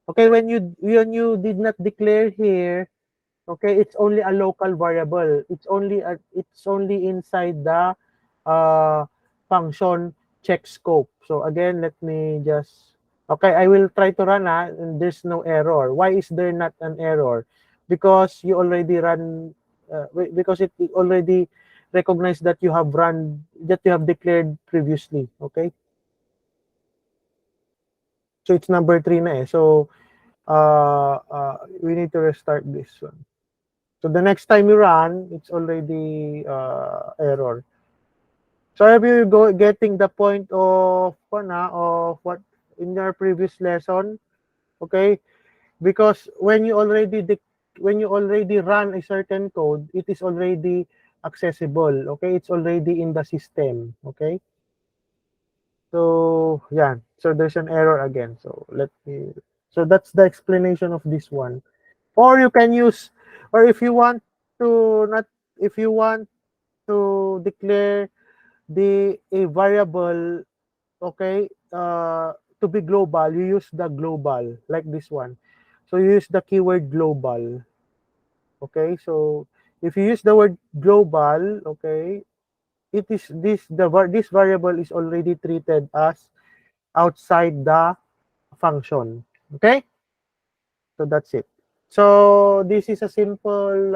A: Okay, when you did not declare here, okay, it's only a local variable. It's only inside the uh, function check scope. So again, let me just okay, I will try to run and there's no error. Why is there not an error? Because you already run because it already recognized that you have declared previously. Okay, so it's number 3 na eh. So we need to restart this one. So the next time you run, it's already error. So have you getting the point of what in your previous lesson? Okay, because when you already run a certain code, it is already accessible. Okay, it's already in the system. Okay, so yeah, so there's an error again. So so that's the explanation of this one. Or you can use, or if you want to not, if you want to declare a variable, okay, to be global, you use the global like this one. So you use the keyword global. Okay, so if you use the word global, okay, this variable is already treated as outside the function. Okay? So that's it. So this is a simple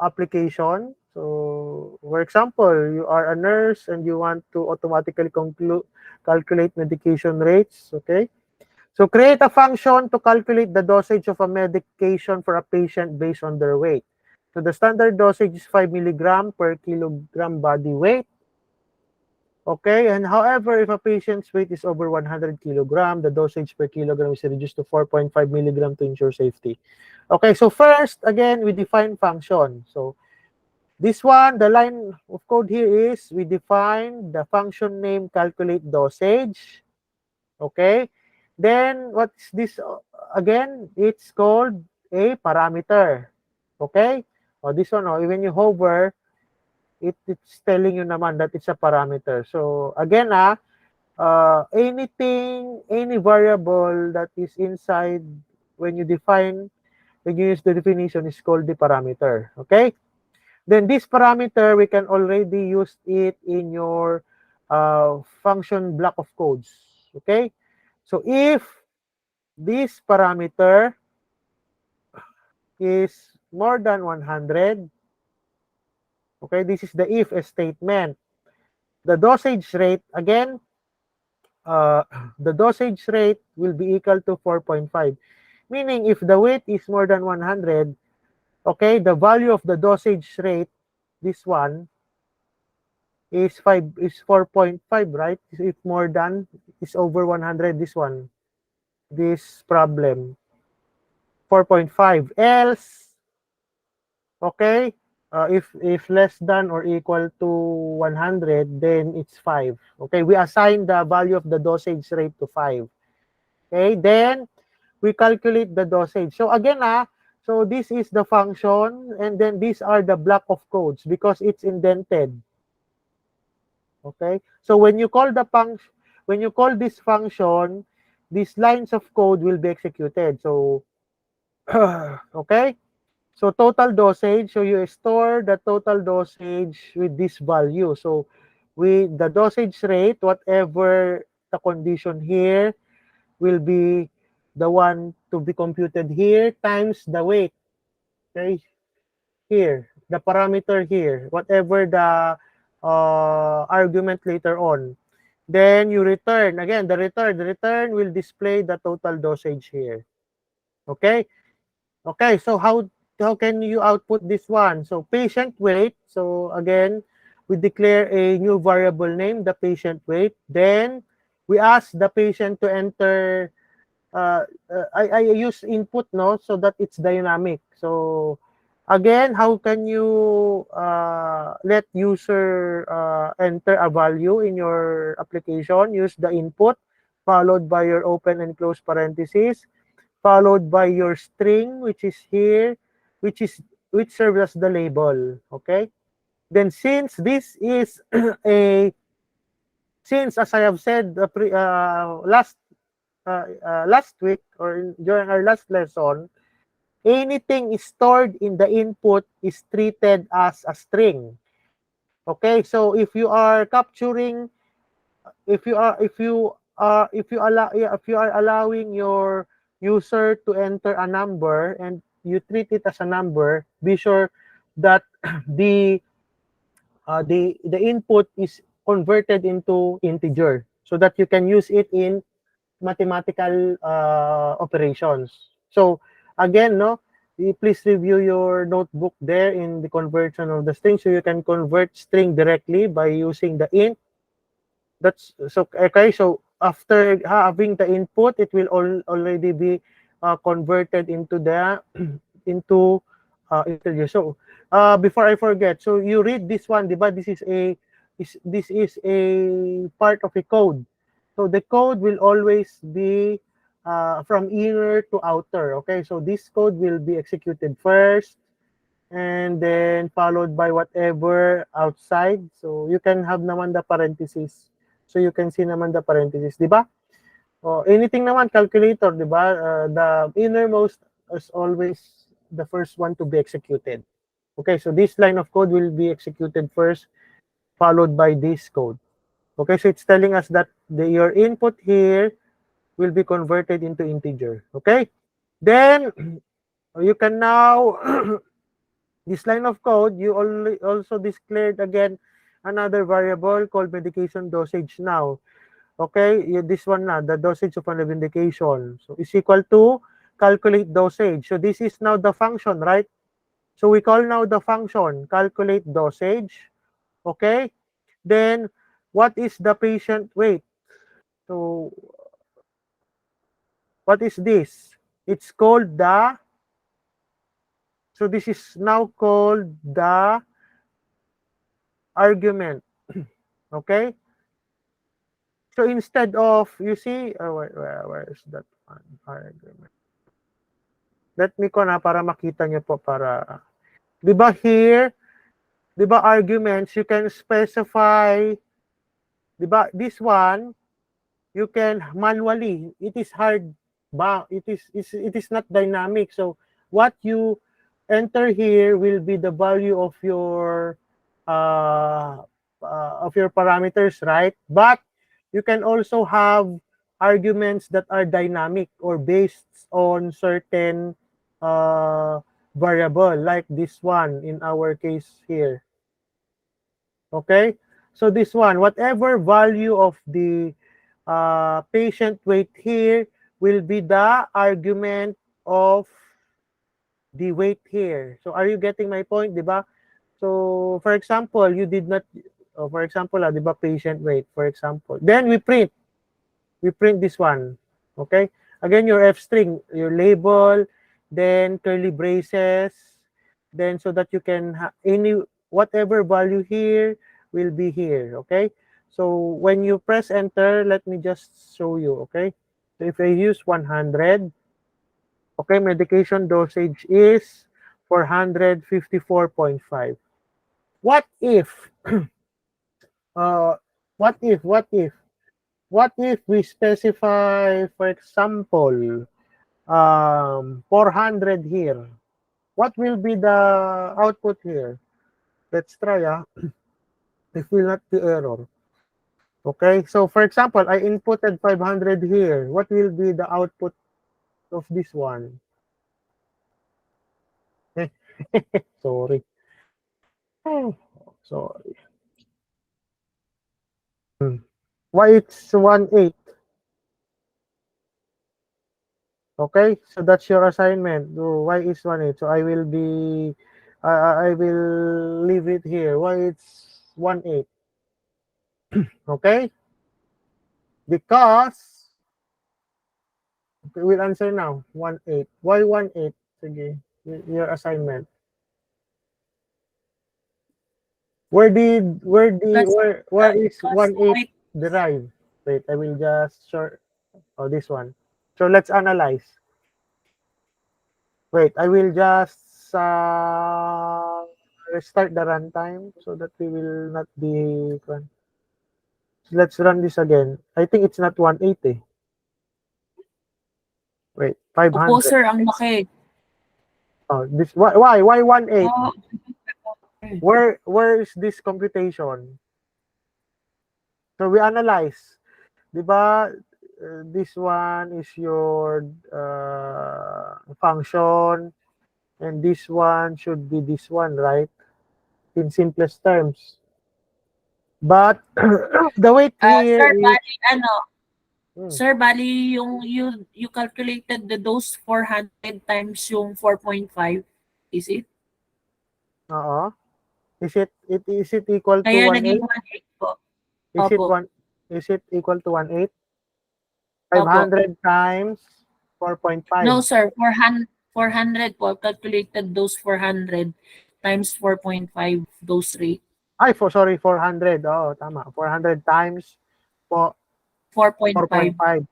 A: application. So for example, you are a nurse and you want to automatically calculate medication rates. Okay? So create a function to calculate the dosage of a medication for a patient based on their weight. So the standard dosage is 5 milligram per kilogram body weight. Okay, and however, if a patient's weight is over 100 kilogram, the dosage per kilogram is reduced to 4.5 milligram to ensure safety. Okay, so first, again, we define function. So this one, the line of code here is we define the function name calculate dosage. Okay, then what's this again? It's called a parameter. Okay, this one, when you hover, it's telling you naman that it's a parameter. So again, any variable that is inside when you use the definition is called the parameter. Okay. Then this parameter, we can already use it in your function block of codes. Okay. So if this parameter is more than 100, okay, this is the if statement. The dosage rate, again, the dosage rate will be equal to 4.5. Meaning, if the weight is more than 100, okay, the value of the dosage rate, this one, is 4.5, right? If more than, is over 100, this one, this problem, 4.5. Else, okay, if less than or equal to 100, then it's 5. Okay, we assign the value of the dosage rate to 5. Okay, then we calculate the dosage. So again, so this is the function, and then these are the block of codes because it's indented. Okay, so when you call this function, these lines of code will be executed. So okay, so total dosage, so you store the total dosage with this value. So with the dosage rate, whatever the condition here, will be the one to be computed here times the weight. Okay, here, the parameter here, whatever the argument later on. Then you return, again, the return will display the total dosage here. Okay? Okay, so how can you output this one? So patient weight, so again, we declare a new variable name, the patient weight. Then we ask the patient to enter I use input, no, so that it's dynamic. So again, how can you let user enter a value in your application? Use the input followed by your open and close parentheses, followed by your string, which is here, which serves as the label. Okay. Then since this is since as I have said last week or during our last lesson, anything is stored in the input is treated as a string. Okay, so if you are capturing, if you are allowing your user to enter a number and you treat it as a number, be sure that the the input is converted into integer so that you can use it in mathematical operations. So again, no, please review your notebook there in the conversion of the string, so you can convert string directly by using the int. That's so okay. So after having the input, it will already be converted into the into integer. So before I forget, so you read this one, diba? This is a part of a code. So the code will always be from inner to outer. Okay, so this code will be executed first, and then followed by whatever outside. So you can have naman the parentheses. So you can see naman the parentheses, di ba? O anything naman calculator, di ba? The innermost is always the first one to be executed. Okay, so this line of code will be executed first, followed by this code. Okay, so it's telling us that your input here will be converted into integer. Okay, then you can now this line of code, you also declared again another variable called medication dosage now. Okay, this one na, the dosage of an medication. So is equal to calculate dosage. So this is now the function, right? So we call now the function calculate dosage. Okay, then what is the patient weight? So what is this? It's called the, so this is now called the argument. Okay, so instead of, you see, where is that one? Argument. Let me ko na para makita nyo po para, di ba here, di ba arguments, you can specify, di ba this one, you can manually, it is hard, ba, it is not dynamic. So what you enter here will be the value of your parameters, right? But you can also have arguments that are dynamic or based on certain variable, like this one in our case here. Okay, so this one, whatever value of the patient weight here will be the argument of the weight here. So are you getting my point, di ba? So for example, you did not, for example, di ba, patient weight, for example. Then we print this one. Okay? Again, your F string, your label, then curly braces, then so that you can whatever value here will be here. Okay? So when you press enter, let me just show you. Okay? So if I use 100, okay, medication dosage is 454.5. What if, uh, what if we specify, for example, 400 here? What will be the output here? Let's try, if will not be error. Okay, so for example, I inputted 500 here. What will be the output of this one? Sorry. Oh, sorry. Why it's 1.8? Okay, so that's your assignment. So why is 1.8? So I will be, I will leave it here. Why it's 1.8? Okay, because, okay, we'll answer now. 1.8. Why 1.8? Sige, your assignment. Where is 1.8 derived? Wait, I will just short. Oh, this one. So let's analyze. Wait, I will just restart the runtime so that we will not be. Let's run this again. I think it's not 1.8 eh. Wait,
C: Opo,
A: 500.
C: sir, ang laki.
A: Oh, this why 1.8?
C: Oh,
A: Where is this computation? So we analyze. 'Di ba? This one is your function, and this one should be this one, right? In simplest terms. But the weight here
C: sir,
A: is,
C: bali, ano,
A: hmm,
C: sir, bali yung you calculated the dose 400 times yung 4.5, is it?
A: oo. Is it equal to
C: Kaya
A: 1.8?
C: naging 1.8 po.
A: Is it
C: Opo.
A: is it equal to 1.8?
C: Opo.
A: 500 times 4.5.
C: No, sir, 400 po, calculated dose 400 times 4.5 dose rate.
A: Ay, sorry, 400. Oo, tama. 400 times
C: 4.5.
A: 4.5.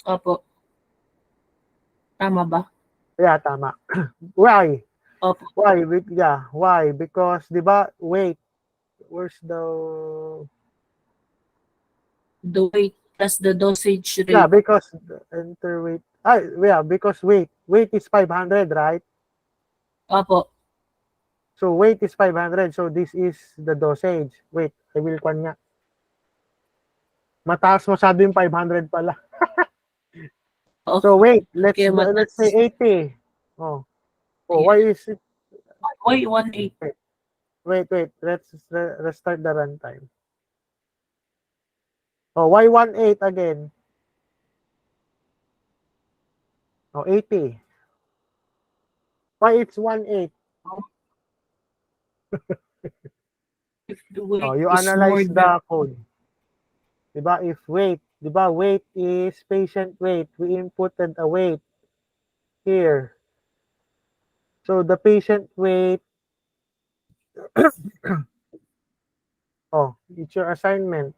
C: Opo. Tama ba?
A: Yeah, tama. Why?
C: Opo.
A: Why? Yeah, why? Because, di ba, wait, where's the...
C: The weight plus the dosage rate.
A: Yeah, because enter weight. Yeah, because weight is 500, right?
C: Opo.
A: So weight is 500. So this is the dosage. Wait, I will kwan nga. Mataas masyado yung 500 pala. So wait,
C: Okay,
A: let's say 80. Oh. Oh,
C: Yeah.
A: why is it?
C: Why 180?
A: Wait. Let's restart the runtime. Oh, why 18 again? Oh, 80. Why it's 18?
C: If the weight
A: Oh, you
C: is more
A: analyze
C: than
A: the code. Diba? If weight, diba? Weight is patient weight. We inputted a weight here. So the patient weight, oh, it's your assignment.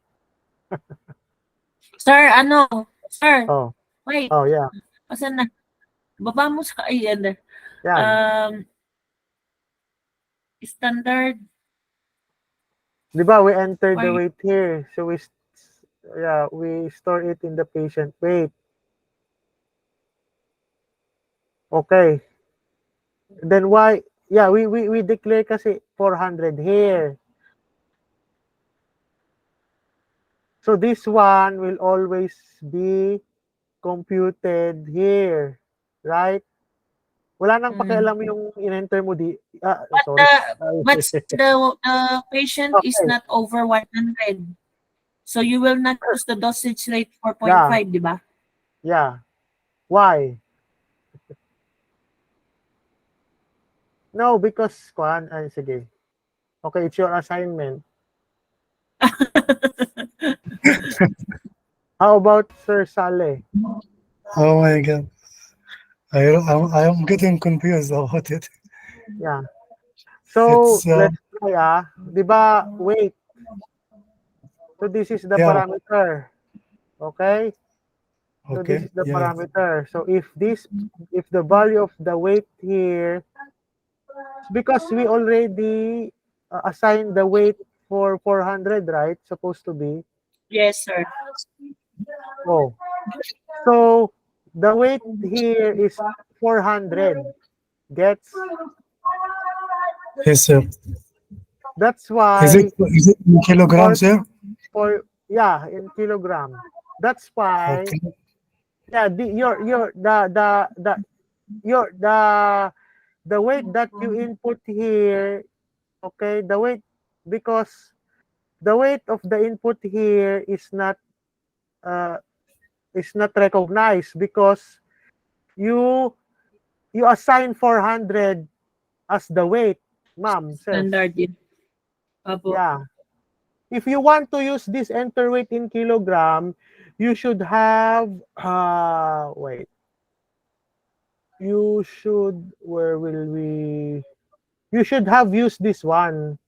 C: Sir, ano? Sir,
A: Oh,
C: wait.
A: oh yeah.
C: Asan na? Baba mo sa ayan.
A: Yan.
C: Standard.
A: Diba? We enter the
C: Why?
A: weight here. So we store it in the patient weight. Okay. Then why? Yeah, we declare kasi 400 here. So this one will always be computed here, right? Wala nang pakialam yung in-enter mo di. Sorry.
C: But the patient is
A: Okay.
C: not over 100. So you will not use the dosage rate 4.5, di ba?
A: Yeah. Why? No, because sige. Okay, it's your assignment. How about Sir Saleh?
B: Oh my God. I'm getting confused about it.
A: Yeah. So,
B: It's,
A: let's try, di ba, weight. So, this is the
B: Yeah.
A: parameter. Okay? So, this
B: Okay.
A: is the
B: Yeah.
A: parameter. So, if the value of the weight here, because we already assigned the weight for 400, right? Supposed to be.
C: Yes, sir.
A: Oh. So, the weight here is 400. Gets?
B: Yes, sir.
A: That's why
B: Is it in kilograms, sir?
A: in kilogram. That's why
B: Okay.
A: yeah, the weight that you input here, okay, the weight, because the weight of the input here is not recognized because you assign 400 as the weight, ma'am says.
C: Standard yun. Apo.
A: Yeah. If you want to use this enter weight in kilogram, you should have wait. You should you should have used this one.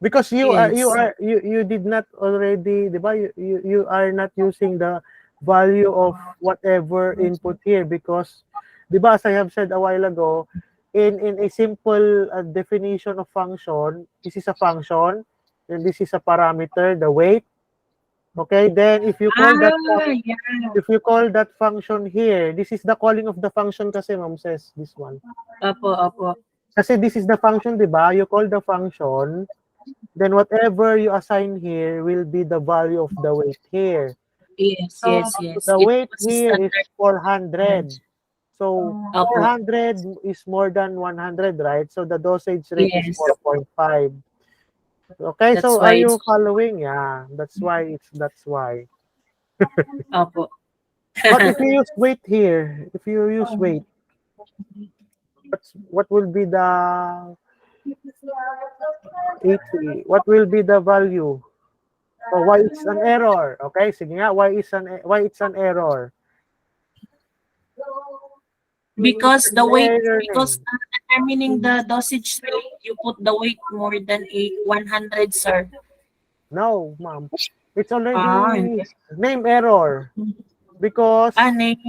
A: Because
C: Yes.
A: you did not already, di ba? You are not using the value of whatever input here because, di ba, as I have said a while ago, in a simple definition of function, this is a function, and this is a parameter, the weight. Okay, then if you call
C: Yeah.
A: if you call that function here, this is the calling of the function kasi, ma'am says, this one.
C: Apo.
A: Kasi this is the function, di ba? You call the function, then whatever you assign here will be the value of the weight here.
C: Yes.
A: The
C: It
A: weight
C: was
A: here is
C: standard.
A: 400. So
C: Apo.
A: 400 is more than 100, right? So the dosage rate is
C: Yes.
A: 4.5. Okay,
C: That's
A: so
C: why
A: are you
C: it's-
A: following? Yeah, that's why.
C: Apo.
A: But if you use weight here, what will be the 80? What will be the value? So why it's an error? Okay, sige nga, why it's an error?
C: Because the weight,
A: Error
C: because determining the dosage rate, you put the weight more than 100, sir.
A: No, ma'am. It's already
C: Hindi.
A: name error. Because
C: Name.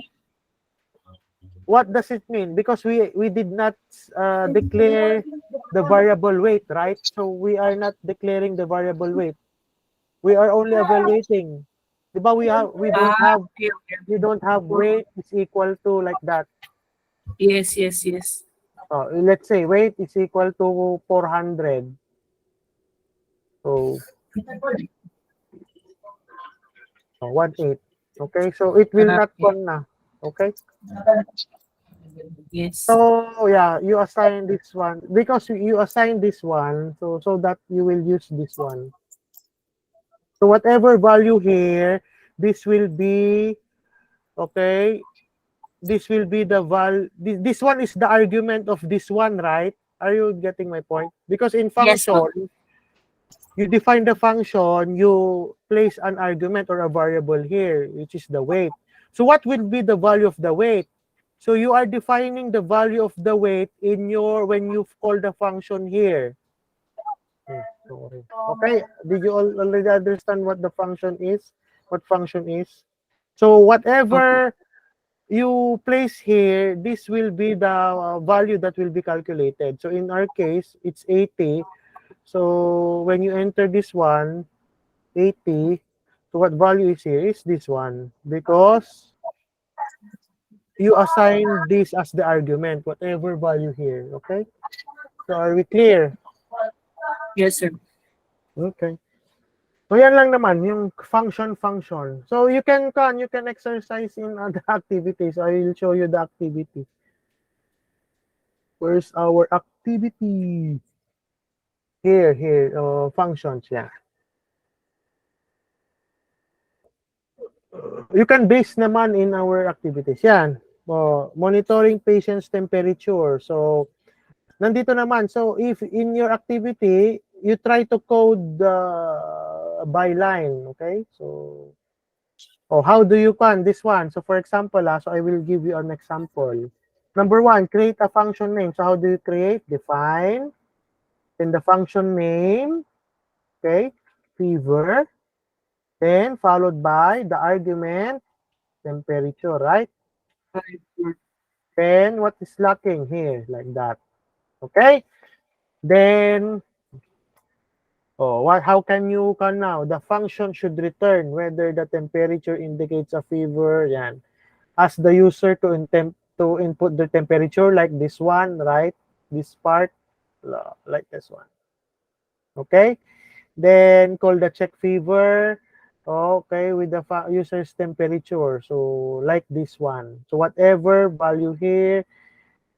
A: what does it mean? Because we did not declare the variable weight, right? So we are not declaring the variable weight. We are only evaluating. Diba we
C: Okay.
A: don't have weight is equal to like that.
C: Yes.
A: Let's say weight is equal to 400. So, 1/8. Okay, so it will not
C: Okay.
A: con na. Okay?
C: Yes.
A: So, yeah, you assign this one. Because you assign this one, so that you will use this one. So, whatever value here, this will be, okay, this will be the this one is the argument of this one, right? Are you getting my point? Because in
C: Yes, ma'am.
A: function, you define the function, you place an argument or a variable here, which is the weight. So what will be the value of the weight? So you are defining the value of the weight in your, when you call the function here. Sorry. Okay, did you already understand what the function is? What function is? So
C: Okay.
A: whatever you place here, this will be the value that will be calculated. So in our case, it's 80. So when you enter this one, 80, so what value is here is this one, because you assign this as the argument, whatever value here, okay? So are we clear?
C: Yes, sir.
A: Okay. So yan lang naman, yung function. So you can exercise in other activities. I will show you the activity. Where's our activity? Here, functions, yeah. You can base naman in our activities. Yan. Monitoring patient's temperature. So, nandito naman. So, if in your activity, you try to code by line. Okay? So, how do you can this one? So, for example, so I will give you an example. Number one, create a function name. So, how do you create? Define. Then the function name. Okay? Fever. Then, followed by the argument temperature, right? Then what is lacking here? Like that. Okay? Then, how can you can now? The function should return whether the temperature indicates a fever. Yan. Ask the user to input the temperature like this one, right? This part, like this one. Okay? Then call the check fever. Okay, with the user's temperature. So like this one. So whatever value here,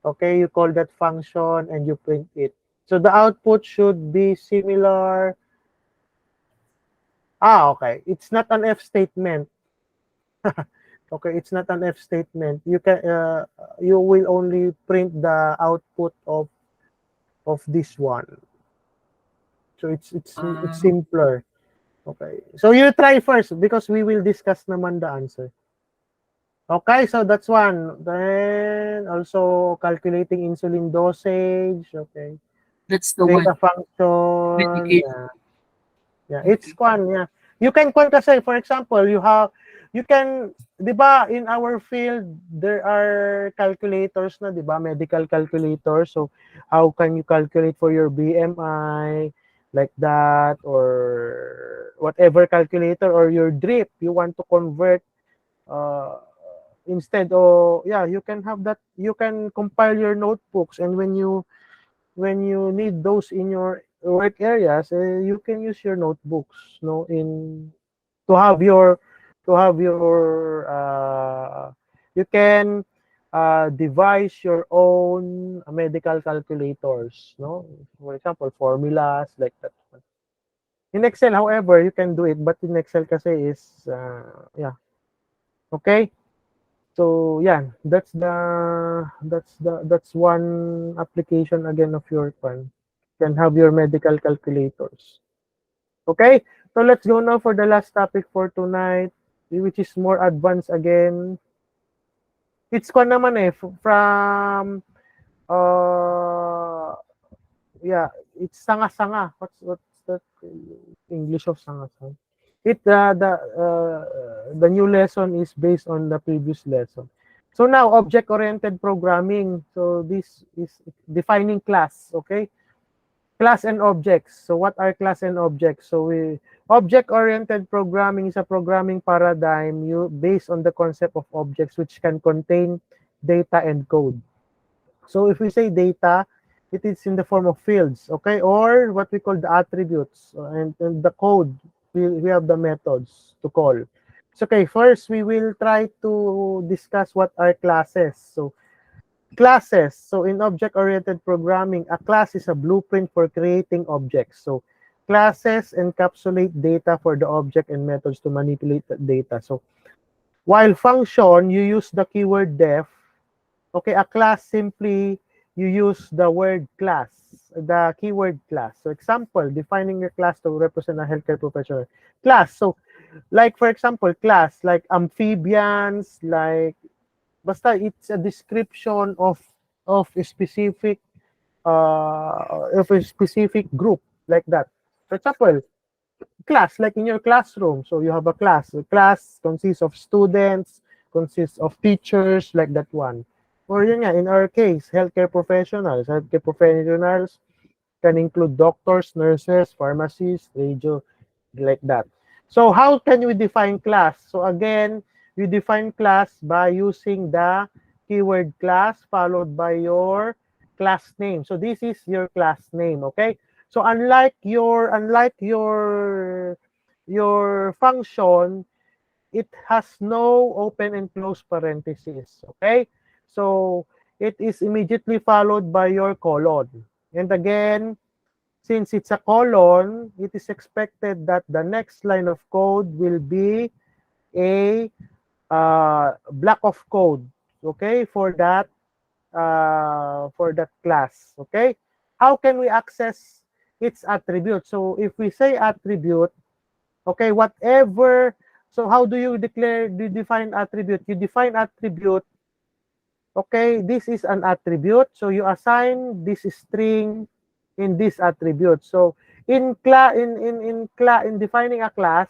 A: okay, you call that function and you print it. So the output should be similar. Okay. It's not an F statement. Okay, it's not an F statement. You will only print the output of this one. So it's simpler. Okay. So you try first because we will discuss naman the answer. Okay, so that's one. Then also calculating insulin dosage. Okay.
C: That's the
A: Create
C: one.
A: a function.
C: Medication.
A: Yeah. Yeah, it's one. Yeah. You can kasi, for example, you can, 'di ba, in our field there are calculators na, 'di ba, medical calculators. So how can you calculate for your BMI like that, or whatever calculator, or your drip you want to convert uh instead, yeah, you can have that. You can compile your notebooks, and when you need those in your work areas, you can use your notebooks, no, in to have your you can devise your own medical calculators, no, for example, formulas like that. In Excel, however, you can do it, but in Excel kasi is yeah, okay. So yeah, that's one application again of your fund. You can have your medical calculators. Okay, so let's go now for the last topic for tonight, which is more advanced again. It's ko naman from uh yeah, it's sanga-sanga. What's the English of sanga-sanga? The new lesson is based on the previous lesson. So now object-oriented programming. So this is defining class, okay? Class and objects. So what are class and objects? So object-oriented programming is a programming paradigm based on the concept of objects which can contain data and code. So if we say data, it is in the form of fields, okay, or what we call the attributes, and the code. We have the methods to call. So, okay, first we will try to discuss what are classes. So classes. So in object-oriented programming, a class is a blueprint for creating objects. So classes encapsulate data for the object and methods to manipulate the data. So while function, you use the keyword def. Okay, a class simply, you use the word class, the keyword class. So example, defining a class to represent a healthcare professional. Class, so like for example, class, like amphibians, like, basta it's a description of a specific group, like that. For example, class, like in your classroom. So you have a class. A class consists of students, consists of teachers, like that one. Or yun nga, in our case, healthcare professionals. Healthcare professionals can include doctors, nurses, pharmacists, radio, like that. So how can we define class? So again, we define class by using the keyword class followed by your class name. So this is your class name, okay? So unlike your function, it has no open and close parentheses, okay? So it is immediately followed by your colon. And again, since it's a colon, it is expected that the next line of code will be a block of code, okay, for that class, okay? How can we access its attribute? So if we say attribute, okay, whatever, so how do you define attribute? You define attribute, okay, this is an attribute, so you assign this string in this attribute. So in defining a class,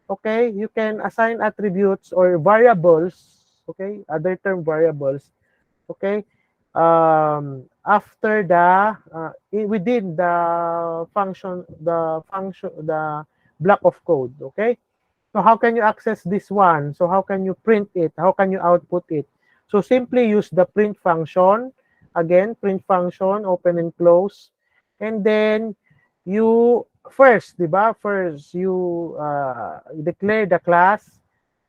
A: okay, you can assign attributes or variables, okay, other term variables, okay, after within the block of code, okay. So how can you access this one? So how can you print it? How can you output it? So simply use the print function. Again, print function, open and close. And then you first, di ba? First, you declare the class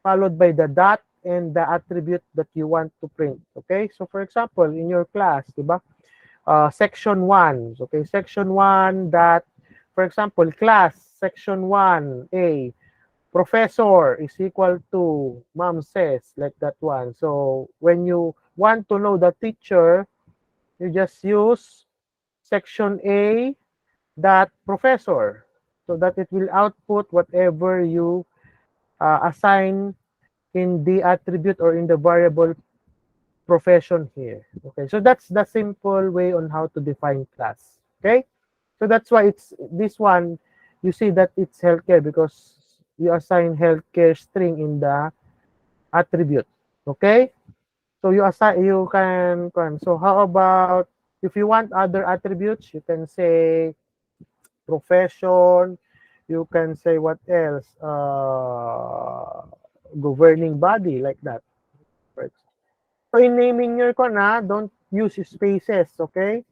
A: followed by the dot and the attribute that you want to print. Okay? So for example, in your class, di ba? Section 1. Okay, section 1 dot, for example, class section 1A professor is equal to mom says, like that one. So when you want to know the teacher, you just use section A dot professor, so that it will output whatever you assign in the attribute or in the variable profession here. Okay, so that's the simple way on how to define class. Okay, so that's why it's this one. You see that it's healthcare because you assign healthcare string in the attribute. Okay, so you can. So how about if you want other attributes, you can say profession. You can say what else? Governing body, like that. Right. So in naming your don't use spaces, okay?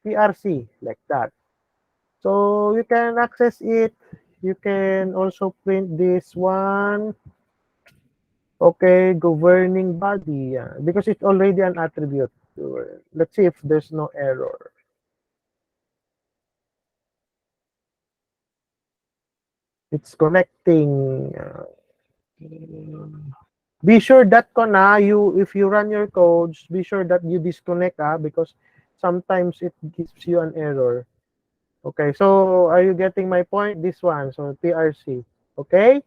A: PRC, like that. So you can access it. You can also print this one. Okay, governing body, yeah, because it's already an attribute. Let's see if there's no error. It's connecting. Be sure that if you run your codes, be sure that you disconnect because sometimes it gives you an error. Okay, so are you getting my point? This one, so PRC. Okay,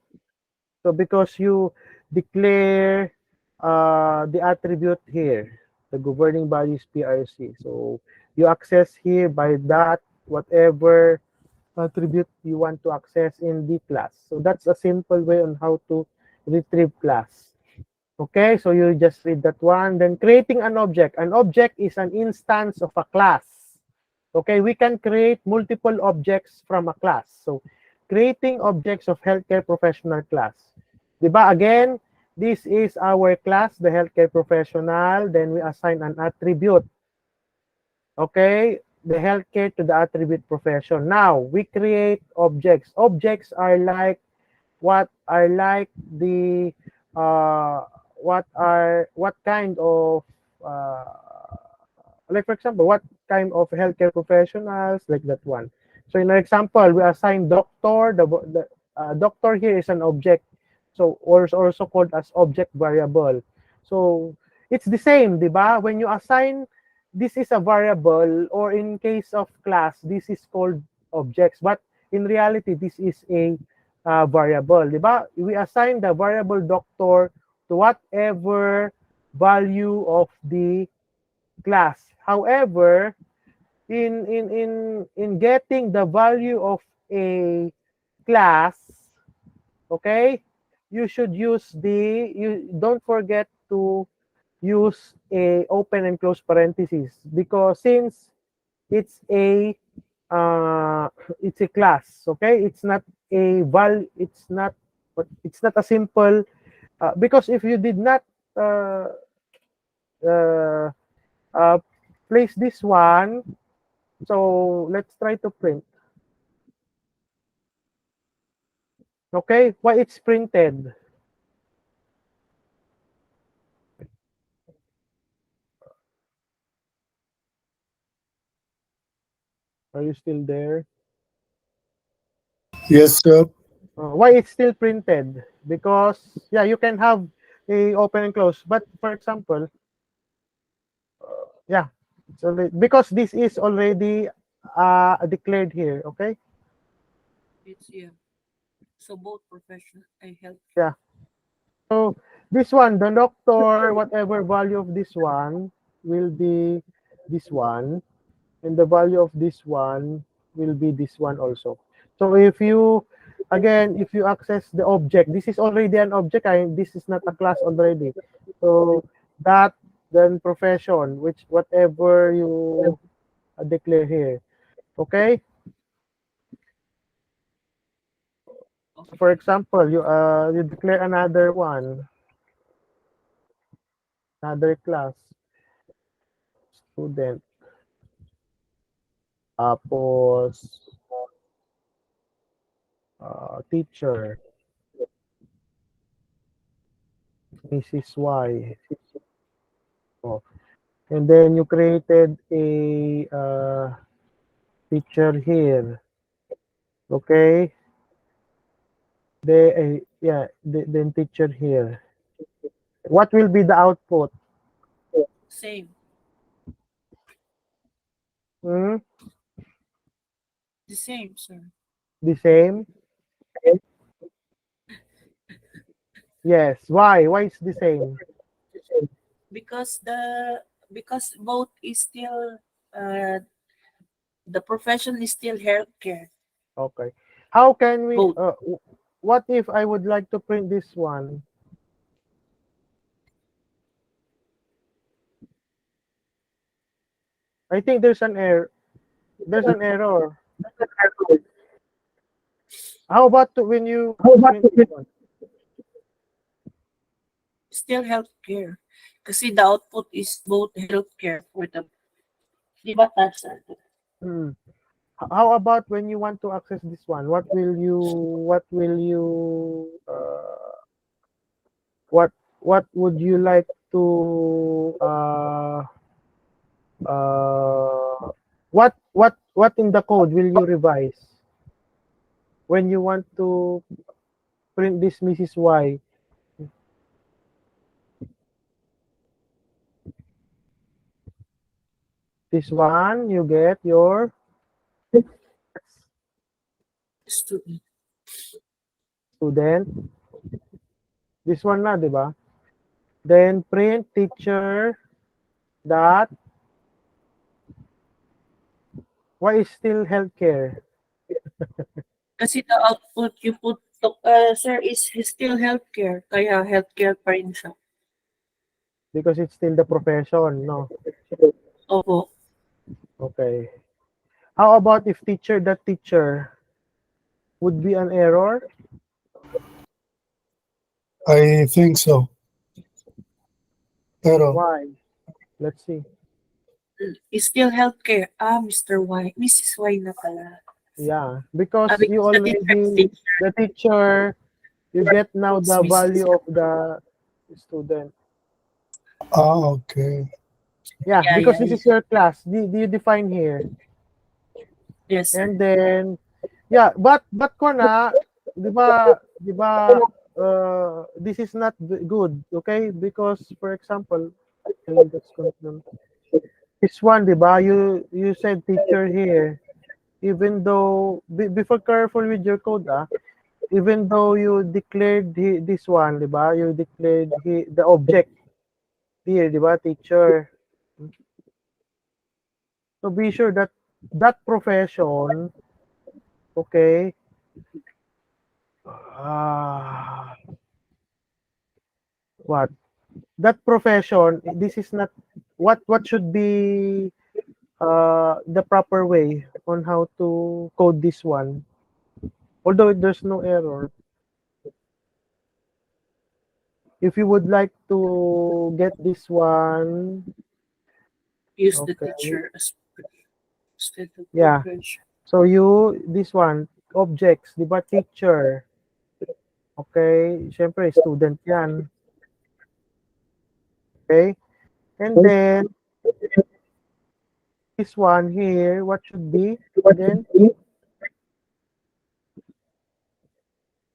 A: so because you declare the attribute here, the governing body is PRC. So you access here by that whatever attribute you want to access in the class. So that's a simple way on how to retrieve class. Okay, so you just read that one. Then creating an object. An object is an instance of a class. Okay, we can create multiple objects from a class. So creating objects of healthcare professional class. Diba? Again, this is our class, the healthcare professional. Then we assign an attribute. Okay, the healthcare to the attribute profession. Now we create objects. Objects are like the what kind of uh, like, for example, what kind of healthcare professionals, like that one. So in our example, we assign doctor. The doctor here is an object, so or also called as object variable. So it's the same, di ba? When you assign, this is a variable, or in case of class, this is called objects. But in reality, this is a variable, di ba? We assign the variable doctor to whatever value of the class. However, in getting the value of a class, okay, you should use you don't forget to use a open and close parentheses, because since it's a uh, it's a class, okay, it's not a simple because if you did not uh, uh, uh, place this one. So let's try to print. Okay, why it's printed? Are you still there?
B: Yes, sir.
A: Why it's still printed? Because yeah, you can have a open and close, but for example, yeah, because this is already declared here. Okay,
C: It's yeah. So both professional and health.
A: yeah. So this one, the doctor, whatever value of this one will be this one, and the value of this one will be this one also. So if you, again, if you access the object, this is already an object, this is not a class already. So that, then profession, which whatever you declare here. Okay.
C: Okay.
A: For example, you declare another one, another class, student, tapos teacher, Mrs. Y. Oh. And then you created a teacher here. Okay. Then teacher here. What will be the output?
C: Same.
A: Hmm?
C: The same, sir.
A: The same? Yes. Why? Why is the same?
C: Because both is still the profession is still healthcare.
A: Okay. How can we?
C: Both.
A: What if I would like to print this one? I think there's an error. There's an error. How about when you print this one?
C: Still healthcare. Kasi the output is both healthcare for the, di ba, Tasha?
A: Hmm. How about when you want to access this one? What would you like to uh what in the code will you revise when you want to print this Mrs. Y? This one, you get your
C: Student.
A: student. This one na, di ba? Then print teacher dot. Why is still healthcare?
C: Kasi the output you put, sir, is still healthcare. Kaya healthcare pa rin siya.
A: Because it's still the profession, no?
C: Opo.
A: Okay. How about if teacher dot teacher would be an error?
B: I think so. Pero
A: Why? Let's see.
C: is still healthcare. Ah, Mr. Y. Mrs. Y na pala.
A: Yeah, because
C: Ah,
A: you
C: because the teacher is
A: already,
C: teacher.
A: the teacher, you get now
C: It's
A: the
C: Mrs.
A: value of the student.
B: Okay.
A: Yeah,
C: Yeah,
A: because
C: yeah,
A: this
C: yeah.
A: is your class. Do you define here?
C: Yes, sir.
A: And then, yeah, but Kona, di ba, this is not good, okay? Because, for example, okay, let's continue. This one, di ba, you said teacher here. Even though, before careful with your code, even though you declared this one, di ba, you declared the object here, di ba, teacher. So be sure that that profession, okay, ah, what? That profession, this is not what should be the proper way on how to code this one. Although there's no error. If you would like to get this one,
C: Use the
A: okay,
C: teacher as instead of
A: yeah.
C: profession.
A: So you, this one, objects, di ba, teacher, okay, syempre, student yan, okay? And then, this one here, what should be, again,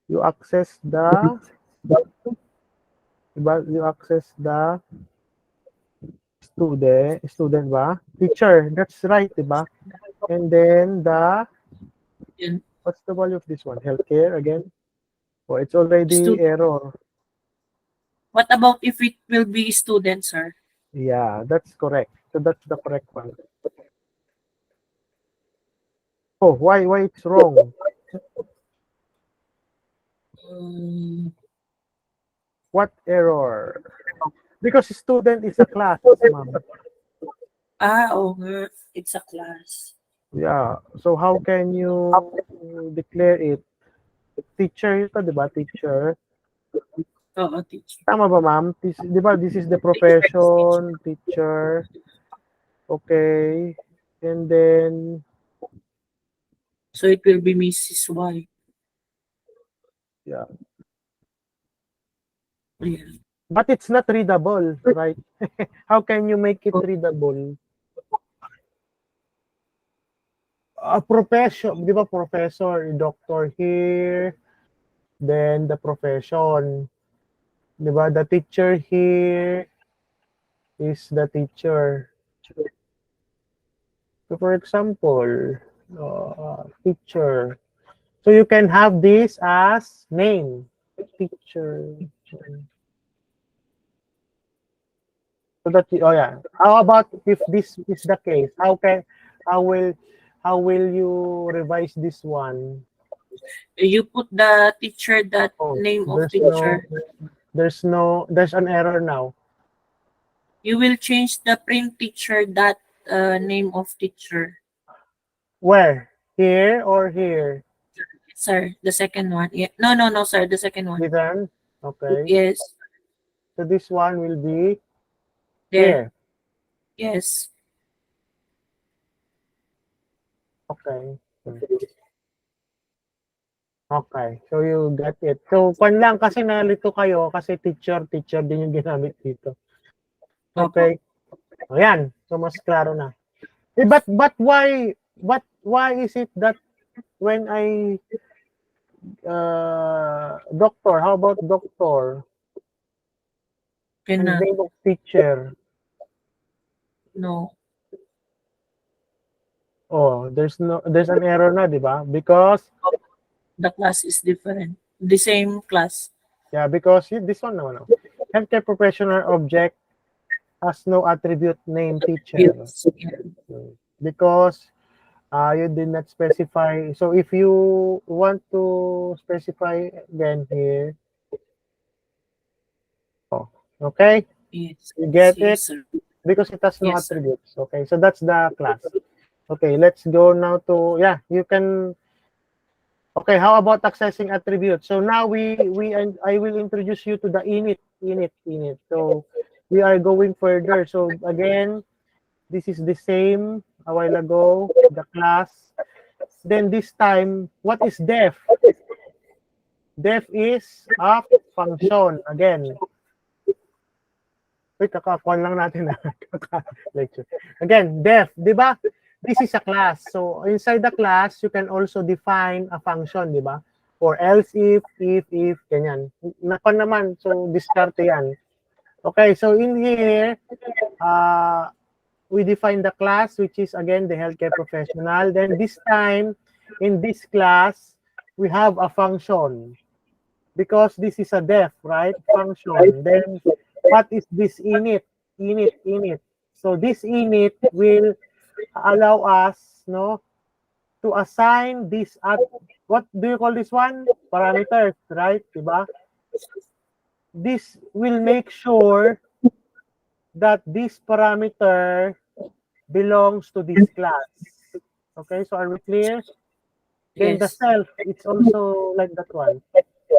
A: you access the, di ba, you access the student ba? Teacher, that's right, di ba? And then,
C: Then,
A: what's the value of this one? Healthcare, again? Oh, it's already
C: student.
A: error.
C: What about if it will be student, sir?
A: Yeah, that's correct. So that's the correct one. Oh, why it's wrong?
C: Um,
A: What error? Because student is a class, ma'am.
C: Oo nga. It's a class.
A: Yeah. So how can you declare it? Teacher ito, di ba? Teacher.
C: Oo, teacher.
A: Tama ba, ma'am? Di ba, this is the
C: Teacher is teacher.
A: profession, teacher. Okay. And then,
C: So it will be Mrs. Y.
A: yeah.
C: Yeah.
A: But it's not readable, right? How can you make it readable? A profession, di ba, professor, doctor here, then the profession. Di ba? The teacher here is the teacher. So for example, teacher. So you can have this as name, teacher. So that, oh yeah. How about if this is the case? How will how will you revise this one?
C: You put the teacher that
A: Oh,
C: name of
A: there's no
C: teacher.
A: there's an error now.
C: You will change the print teacher that name of teacher.
A: Where? Here or here?
C: Sir, the second one. Yeah. No, sir. The second one.
A: Given? Okay.
C: Yes.
A: So this one will be
C: There.
A: here.
C: Yes.
A: Okay. Okay. So you got it. So kwan lang kasi nalito kayo kasi teacher din yung ginamit dito. Okay. Ayan. So mas klaro na. Eh, but why is it that when I doctor, how about doctor? And
C: Cannot.
A: name of teacher.
C: No.
A: Oh, there's an error na, di ba? Because
C: The class is different. The same class.
A: yeah, because this one no. Healthcare professional object has no attribute name teacher.
C: Yes. Yeah.
A: Because you did not specify. So if you want to specify again here, oh, okay,
C: Yes.
A: you get
C: Yes,
A: it
C: sir.
A: because it has no
C: Yes, sir.
A: attributes. Okay, so that's the class. Okay, let's go now to you can. Okay, how about accessing attributes? So now I will introduce you to the init. So we are going further. So again, This is the same a while ago, the class. Then this time, what is def? Def is a function. Again, wait, kakakuan lang natin na. Lecture. Again, def, di ba? This is a class. So, inside the class, you can also define a function, di ba? Or else if, ganyan. Nakon naman, so discard yan. Okay, so in here, we define the class, which is, again, the healthcare professional. Then this time, in this class, we have a function. Because this is a def, right? Function. Then, what is this init? Init. So this init will allow us, no, to assign this at what do you call this one? Parameters, right? Diba? This will make sure that this parameter belongs to this class. Okay, so are we clear? Then the
C: Yes.
A: self, it's also like that one.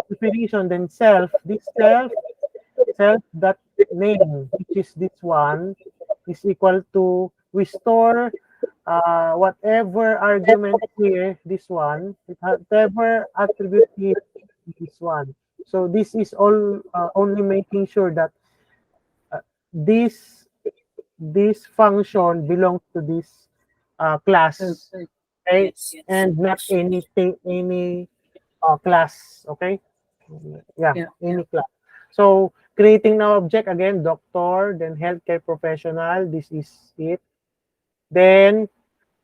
A: Definition, then self, this self that name, which is this one, is equal to, we store whatever argument here, this one, whatever attribute here, this one. So this is all only making sure that this function belongs to this class, okay,
C: Yes, yes.
A: and not any class, okay? Yeah,
C: Yeah.
A: any class. So creating now object, again, doctor, then healthcare professional, this is it. Then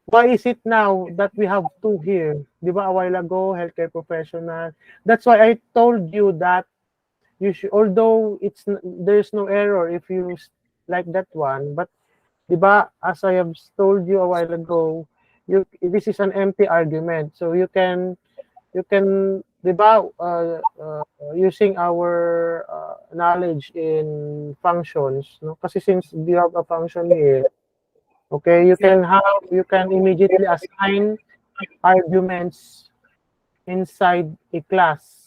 A: why is it now that we have two here? Di ba a while ago, healthcare professional? That's why I told you that you should, although there's no error if you like that one, but di ba, as I have told you a while ago, this is an empty argument. So you can, di ba, using our knowledge in functions, no? Kasi since you have a function here, okay, you can immediately assign arguments inside a class.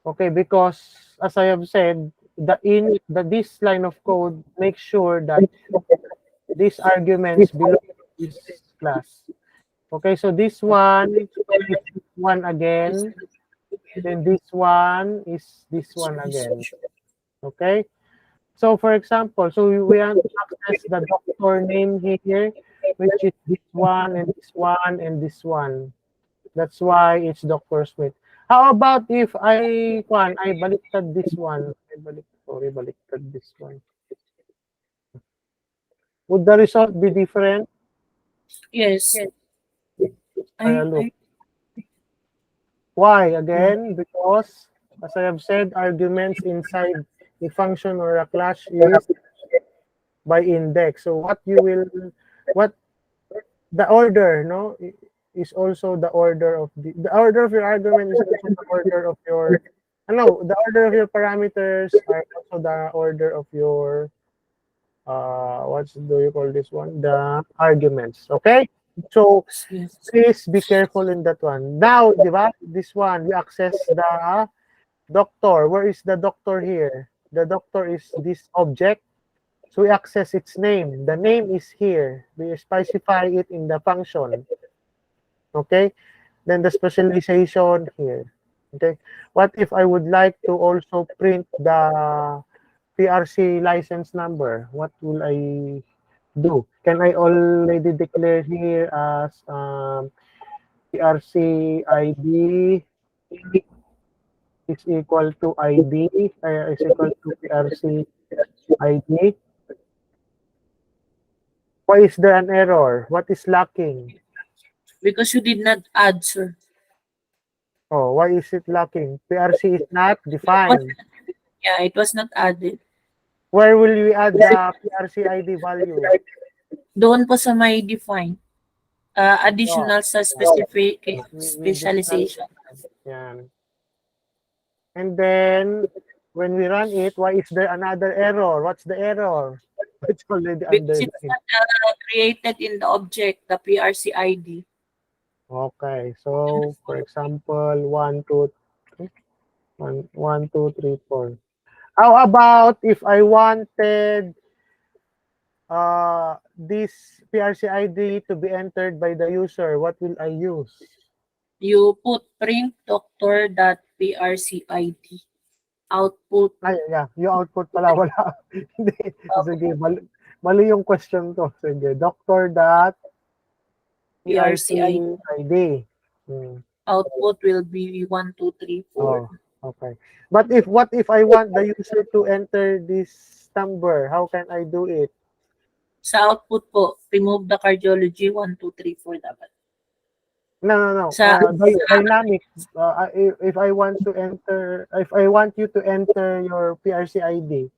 A: Okay, because as I have said, this line of code makes sure that these arguments belong to this class. Okay, so this one is this one again, then this one is this one again. Okay, so for example, so we want to access the doctor name here, which is this one and this one and this one. That's why it's Dr. Smith. How about if I baliktad this one? Baliktad this one. Would the result be different?
C: Yes.
A: Look. Why? Again, because as I have said, arguments inside a function or a class is by index. So what the order, no, is also the order of the order of your argument is also the order of your, the order of your parameters are also the order of your what do you call this one? The arguments. Okay? So
C: Yes.
A: please be careful in that one. Now, di ba? This one, we access the doctor. Where is the doctor here? The doctor is this object. So we access its name. The name is here. We specify it in the function. Okay? Then the specialization here. Okay? What if I would like to also print the PRC license number? What will I do? Can I already declare here as PRC ID is equal to ID, is equal to PRC ID? Why is there an error? What is lacking?
C: Because you did not add, sir.
A: Oh, why is it lacking? PRC is not defined.
C: Yeah, it was not added.
A: Where will we add the PRC ID value?
C: Doon po sa may define. Additional sa specific specialization.
A: Yan. And then, when we run it, why is there another error? What's the error? It's already
C: Because
A: underlined.
C: it's not created in the object, the PRC ID.
A: Okay, so for example, 1, 2, 3, 4. How about if I wanted this PRC ID to be entered by the user, what will I use?
C: You put print doctor.prcid. Output.
A: Ay, yeah, yung output pala wala. Hindi. Sige, mali yung question ko. Sige, doctor dot PRC
C: PRCID.
A: ID. Hmm.
C: Output will be 1, 2, 3, 4.
A: Oh, okay. But what if I want the user to enter this number? How can I do it?
C: Sa output po, remove the cardiology 1, 2, 3, 4 dapat.
A: No.
C: Sa
A: Dynamic. If I want to enter, if I want you to enter your PRC ID,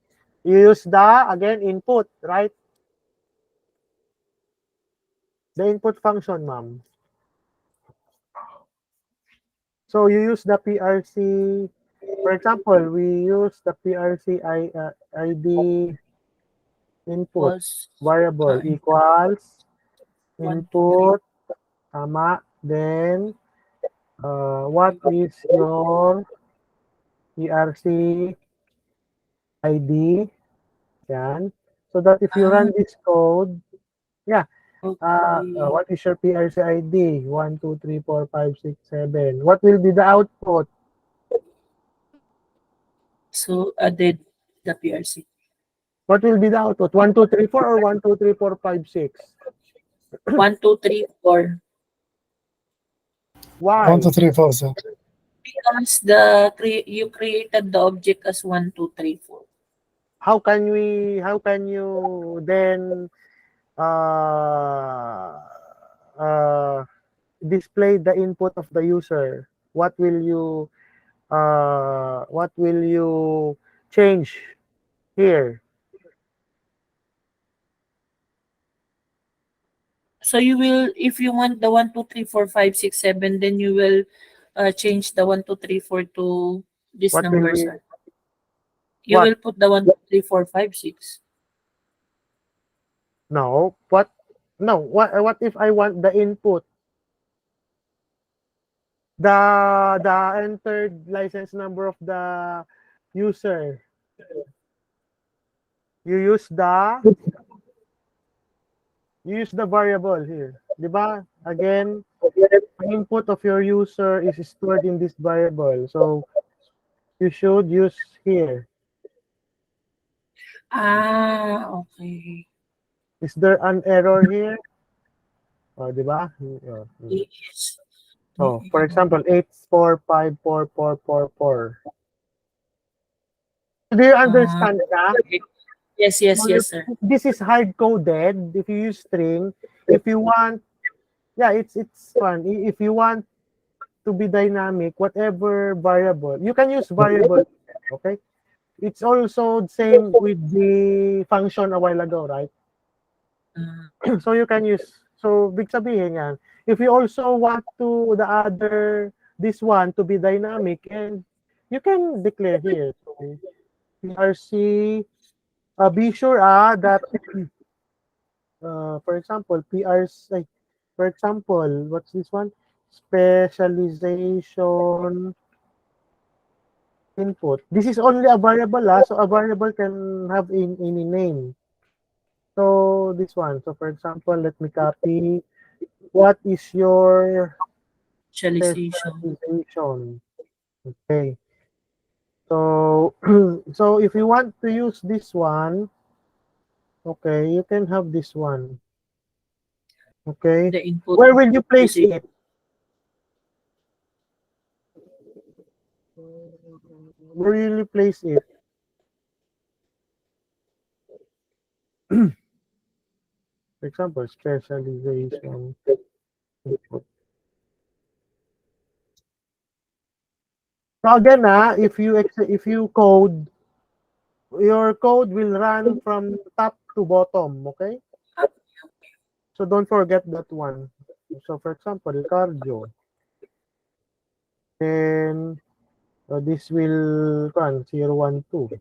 A: you use the, again, input, right? The input function, ma'am. So you use the PRC, for example, we use the PRC ID input
C: was
A: variable equals input, tama, then what is your PRC ID? Yan. So that if you run this code,
C: okay.
A: what is your PRC ID? 1, 2, 3, 4, 5, 6, 7. What will be the output?
C: So added the PRC.
A: What will be the output? 1, 2, 3, 4 or 1, 2, 3, 4, 5, 6?
C: 1, 2, 3, 4.
A: Why?
B: 1, 2, 3, 4, sir.
C: Because you created the object as 1, 2, 3, 4.
A: How can you then display the input of the user? What will you change here?
C: So you will, if you want the 1, 2, 3, 4, 5, 6, 7, then you will change the 1, 2, 3, 4 to this
A: What will
C: number,
A: we-
C: sir. You
A: what?
C: will put the 1, 2, 3, 4, 5, 6.
A: No. What? No. What if I want the input? The entered license number of the user. You use the variable here. Diba? Again, the input of your user is stored in this variable. So you should use here.
C: Okay.
A: Is there an error here? Oh, diba?
C: Yes.
A: Oh, for example, 8454444. Do you understand that?
C: Yes, sir.
A: This is hard coded. If you use string, if you want, it's fun. If you want to be dynamic, whatever variable, you can use variable. Okay, it's also the same with the function a while ago, right? So you can use. So big sabihin yan. If you also want to this one to be dynamic, and you can declare here. So PRC. Be sure that for example, PRC, for example, what's this one? Specialization input. This is only a variable, so a variable can have any name. So this one. So for example, let me copy. What is your specialization? Okay. So so if you want to use this one, okay, you can have this one. Okay.
C: The input.
A: Where will you place it? Where will you place it? For example, specialization input. So again, if you code, your code will run from top to bottom, okay? So don't forget that one. So for example, cardio. Then this will run 012.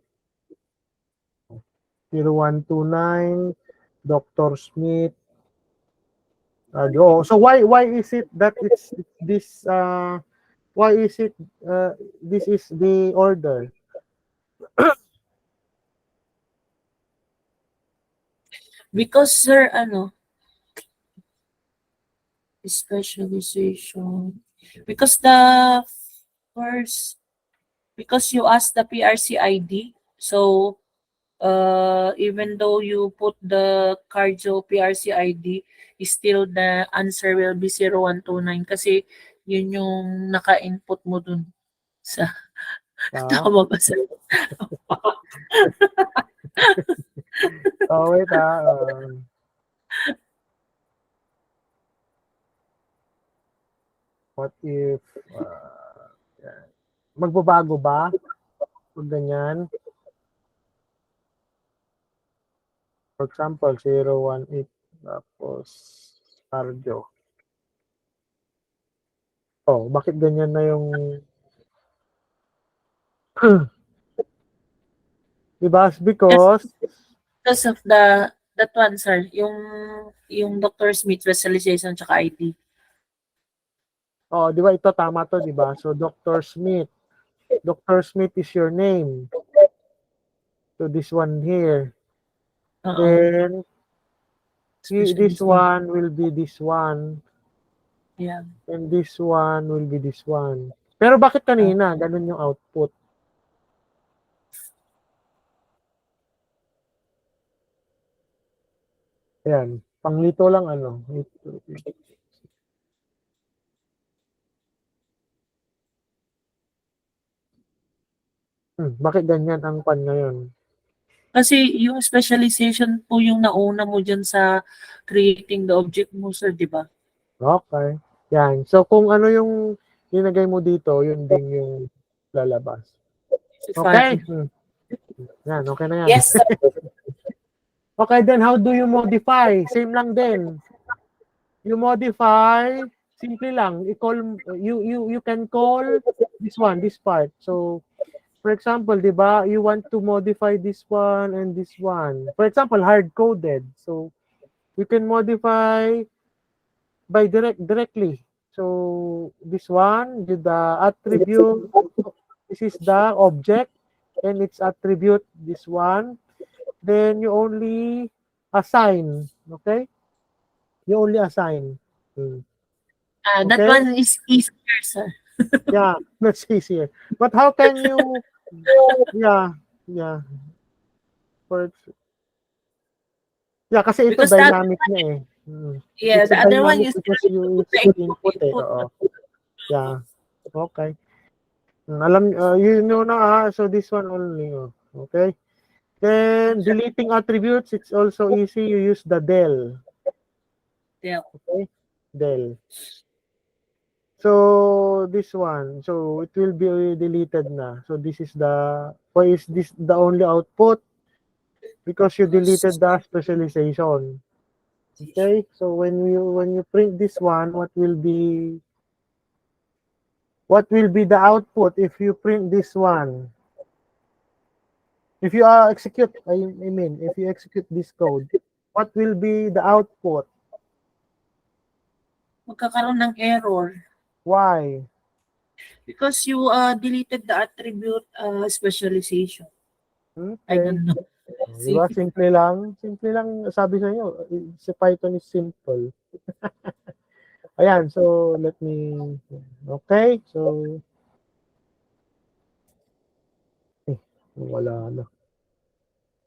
A: 0129, Dr. Smith. So why is it that it's this why is it this is the order?
C: Because sir, specialization. Because first, because you asked the PRC ID, so even though you put the cardio PRC ID, still the answer will be 0129 kasi yun yung naka-input mo dun sa tama ba sir?
A: Oh, wait what if, yan. Magbabago ba? Pag ganyan. For example, 018 tapos cardio. Oh, bakit ganyan na yung diba? Because
C: Because of that one sir, yung Dr. Smith specialization tsaka ID.
A: oh, di ba ito tama to, di ba? So Dr. Smith. Dr. Smith is your name. So this one here.
C: Oo.
A: Then this
C: Specialization.
A: one will be this one.
C: Yeah.
A: And this one will be this one. Pero bakit kanina ganun yung output? Ayan. Panglito lang ano. Bakit ganyan ang pan ngayon?
C: Kasi yung specialization po yung nauna mo dyan sa creating the object mo, sir, di ba?
A: Okay. Yan. So kung ano yung linagay mo dito, yun din yung lalabas. Okay? Yan, okay na yan.
C: Yes, sir.
A: Okay, then how do you modify? Same lang din. You modify, simple lang. I-call, you can call this one, this part. So, for example, di ba, you want to modify this one and this one. For example, hard-coded. So, you can modify by directly. So, this one, the attribute, this is the object, and its attribute, this one. Then, you only assign, okay? You only assign.
C: That
A: Okay?
C: one is easier, sir.
A: Yeah, that's easier. But how can you, yeah. For, yeah, kasi ito
C: Because that,
A: dynamic na eh.
C: yeah,
A: It's a
C: the other one
A: dynamic
C: is
A: because you
C: the
A: input eh. Oo. Yeah. Okay. Alam, you know na so this one only. Okay. Then, deleting attributes, it's also easy. You use the del.
C: Yeah.
A: Okay. Del. So, this one. So, it will be deleted na. So, this is why is this the only output? Because you deleted the specialization. Okay? So, when you print this one, what will be the output if you print this one? If you execute, I mean, if you execute this code, what will be the output?
C: Magkakaroon ng error.
A: Why?
C: Because you deleted the attribute specialization. I
A: Okay.
C: don't know.
A: Diba? Simple lang. Simple lang. Sabi sa inyo, si Python is simple. Ayan. So, let me... Okay. So... wala na.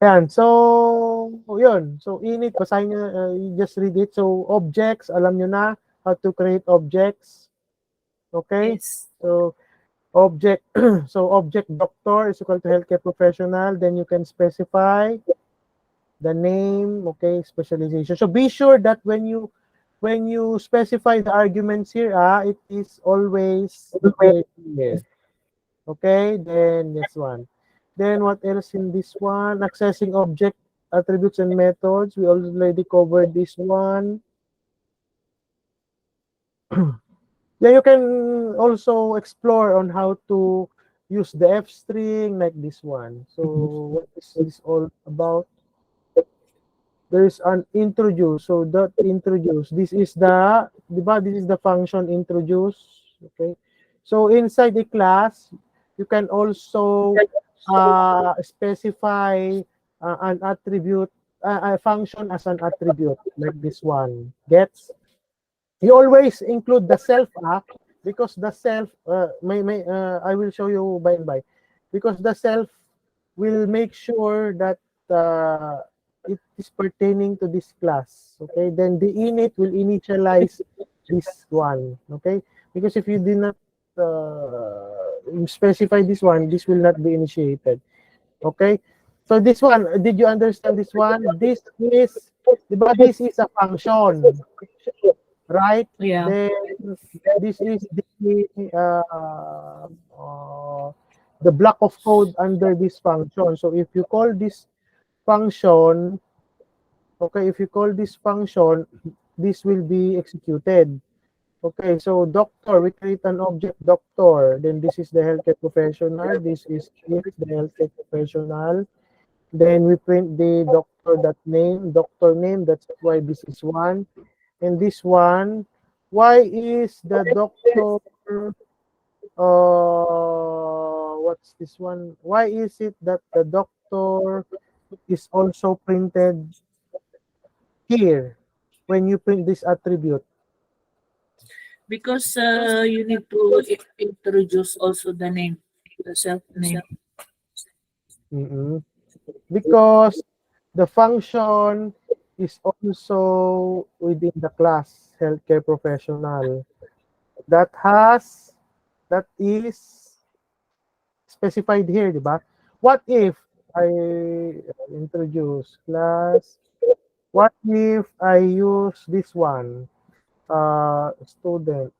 A: Ayan. So, yun. So, init. Basahin nyo. You just read it. So, objects. Alam nyo na how to create objects. Okay?
C: Yes.
A: So, object doctor is equal to healthcare professional. Then you can specify the name, okay, specialization. So be sure that when you specify the arguments here, it is always here. Okay, then this one. Then what else in this one? Accessing object attributes and methods. We already covered this one. Yeah, you can also explore on how to use the F string like this one. So what is this all about? There is an introduce. So that introduce. This is the function introduce. Okay. So inside the class, you can also specify an attribute a function as an attribute like this one. Gets? You always include the self because the self I will show you by and by, because the self will make sure that it is pertaining to this class. Okay, then the init will initialize this one. Okay, because if you did not specify this one, this will not be initiated. Okay, so this one, did you understand this one? This is, diba, this is a function, right?
C: Yeah.
A: Then this is the block of code under this function. So if you call this function, okay, if you call this function, this will be executed. Okay, so doctor, we create an object doctor. Then this is the healthcare professional. This is the healthcare professional. Then we print the doctor name. That's why this is one. And this one, why is the doctor, what's this one? Why is it that the doctor is also printed here when you print this attribute?
C: Because you need to introduce also the name, the self name.
A: Because the function is also within the class healthcare professional that is specified here, diba? What if I introduce class? What if I use this one? Student.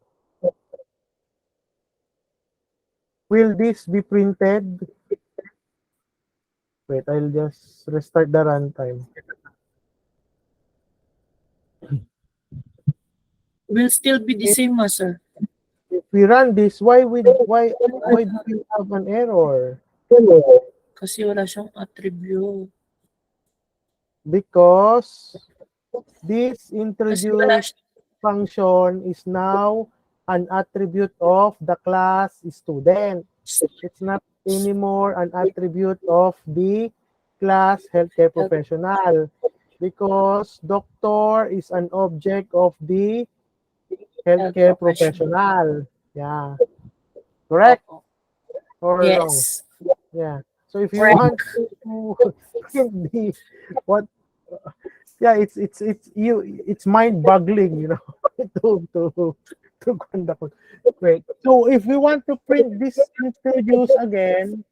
A: Will this be printed? Wait, I'll just restart the runtime.
C: Will still be the same, sir.
A: If we run this, why do we have an error?
C: Kasi wala siyang attribute.
A: Because this
C: Kasi wala
A: introduced function is now an attribute of the class student. It's not anymore an attribute of the class healthcare professional, because doctor is an object of the healthcare professional. Yeah. Correct? Or wrong?
C: Yes.
A: Yeah. So if you
C: Correct.
A: want to print the what, yeah, it's mind-boggling, you know, to conduct. Great. So if we want to print this introduce again,